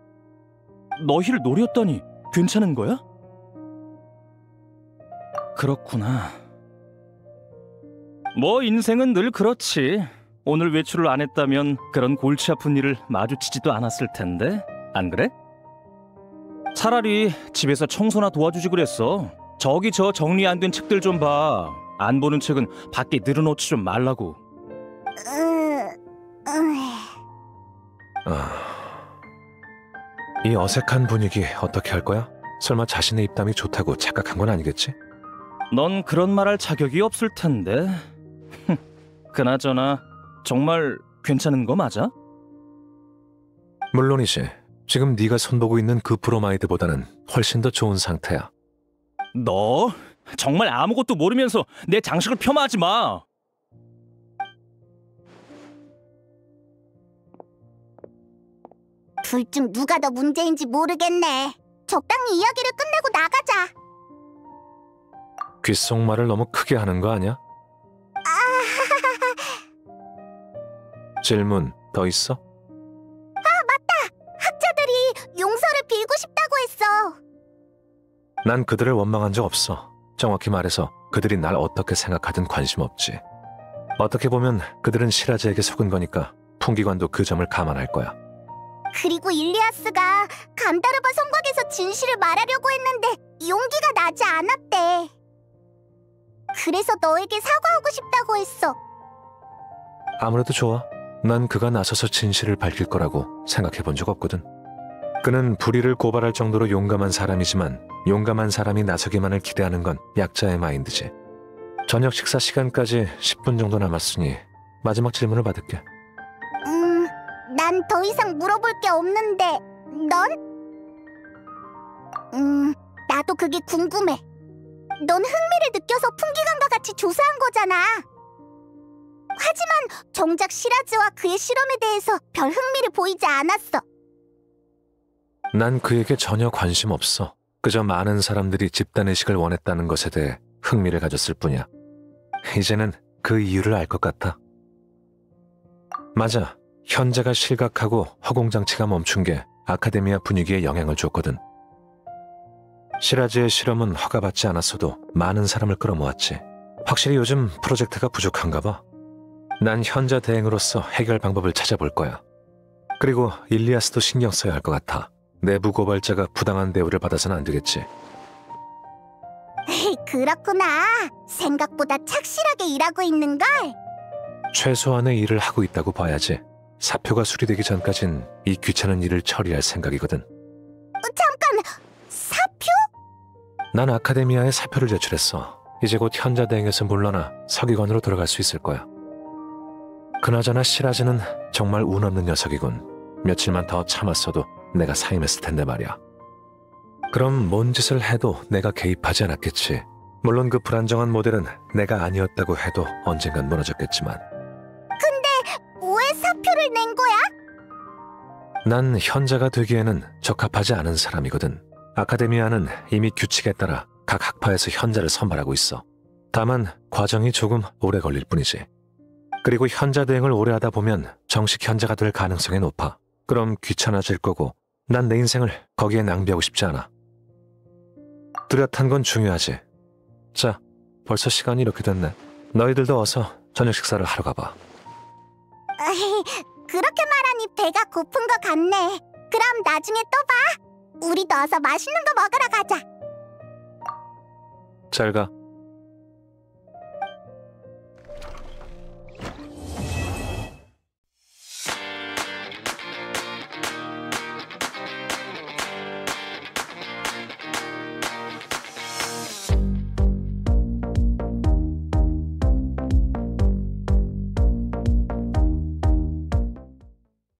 너희를 노렸다니 괜찮은 거야? 그렇구나. 뭐 인생은 늘 그렇지. 오늘 외출을 안 했다면 그런 골치 아픈 일을 마주치지도 않았을 텐데, 안 그래? 차라리 집에서 청소나 도와주지 그랬어. 저기 저 정리 안 된 책들 좀 봐. 안 보는 책은 밖에 늘어놓지 좀 말라고. 이 어색한 분위기 어떻게 할 거야? 설마 자신의 입담이 좋다고 착각한 건 아니겠지? 넌 그런 말 할 자격이 없을 텐데. 그나저나 정말 괜찮은 거 맞아? 물론이지. 지금 네가 손보고 있는 그 브로마이드보다는 훨씬 더 좋은 상태야. 너 정말 아무것도 모르면서 내 장식을 폄하하지 마. 둘 중 누가 더 문제인지 모르겠네. 적당히 이야기를 끝내고 나가자. 귓속말을 너무 크게 하는 거 아니야? 질문 더 있어? 맞다. 학자들이 용서를 빌고 싶다고 했어. 난 그들을 원망한 적 없어. 정확히 말해서 그들이 날 어떻게 생각하든 관심 없지. 어떻게 보면 그들은 시라즈에게 속은 거니까 풍기관도 그 점을 감안할 거야. 그리고 일리아스가 간다르바 성곽에서 진실을 말하려고 했는데 용기가 나지 않았대. 그래서 너에게 사과하고 싶다고 했어. 아무래도 좋아. 난 그가 나서서 진실을 밝힐 거라고 생각해 본 적 없거든. 그는 불의를 고발할 정도로 용감한 사람이지만 용감한 사람이 나서기만을 기대하는 건 약자의 마인드지. 저녁 식사 시간까지 10분 정도 남았으니 마지막 질문을 받을게. 난 더 이상 물어볼 게 없는데 넌? 나도 그게 궁금해. 넌 흥미를 느껴서 풍기관과 같이 조사한 거잖아. 하지만 정작 시라즈와 그의 실험에 대해서 별 흥미를 보이지 않았어. 난 그에게 전혀 관심 없어. 그저 많은 사람들이 집단의식을 원했다는 것에 대해 흥미를 가졌을 뿐이야. 이제는 그 이유를 알 것 같아. 맞아. 현자가 실각하고 허공장치가 멈춘 게 아카데미아 분위기에 영향을 줬거든. 시라즈의 실험은 허가받지 않았어도 많은 사람을 끌어모았지. 확실히 요즘 프로젝트가 부족한가 봐. 난 현자 대행으로서 해결 방법을 찾아볼 거야. 그리고 일리아스도 신경 써야 할 것 같아. 내부 고발자가 부당한 대우를 받아서는 안 되겠지. 그렇구나. 생각보다 착실하게 일하고 있는걸. 최소한의 일을 하고 있다고 봐야지. 사표가 수리되기 전까진 이 귀찮은 일을 처리할 생각이거든. 잠깐, 사표? 난 아카데미아에 사표를 제출했어. 이제 곧 현자 대행에서 물러나 서기관으로 돌아갈 수 있을 거야. 그나저나 시라즈는 정말 운 없는 녀석이군. 며칠만 더 참았어도 내가 사임했을 텐데 말이야. 그럼 뭔 짓을 해도 내가 개입하지 않았겠지. 물론 그 불안정한 모델은 내가 아니었다고 해도 언젠간 무너졌겠지만. 근데 왜 사표를 낸 거야? 난 현자가 되기에는 적합하지 않은 사람이거든. 아카데미아는 이미 규칙에 따라 각 학파에서 현자를 선발하고 있어. 다만 과정이 조금 오래 걸릴 뿐이지. 그리고 현자 대행을 오래 하다 보면 정식 현자가 될 가능성이 높아. 그럼 귀찮아질 거고 난 내 인생을 거기에 낭비하고 싶지 않아. 뚜렷한 건 중요하지. 자, 벌써 시간이 이렇게 됐네. 너희들도 어서 저녁 식사를 하러 가봐. 그렇게 말하니 배가 고픈 것 같네. 그럼 나중에 또 봐. 우리도 어서 맛있는 거 먹으러 가자. 잘 가.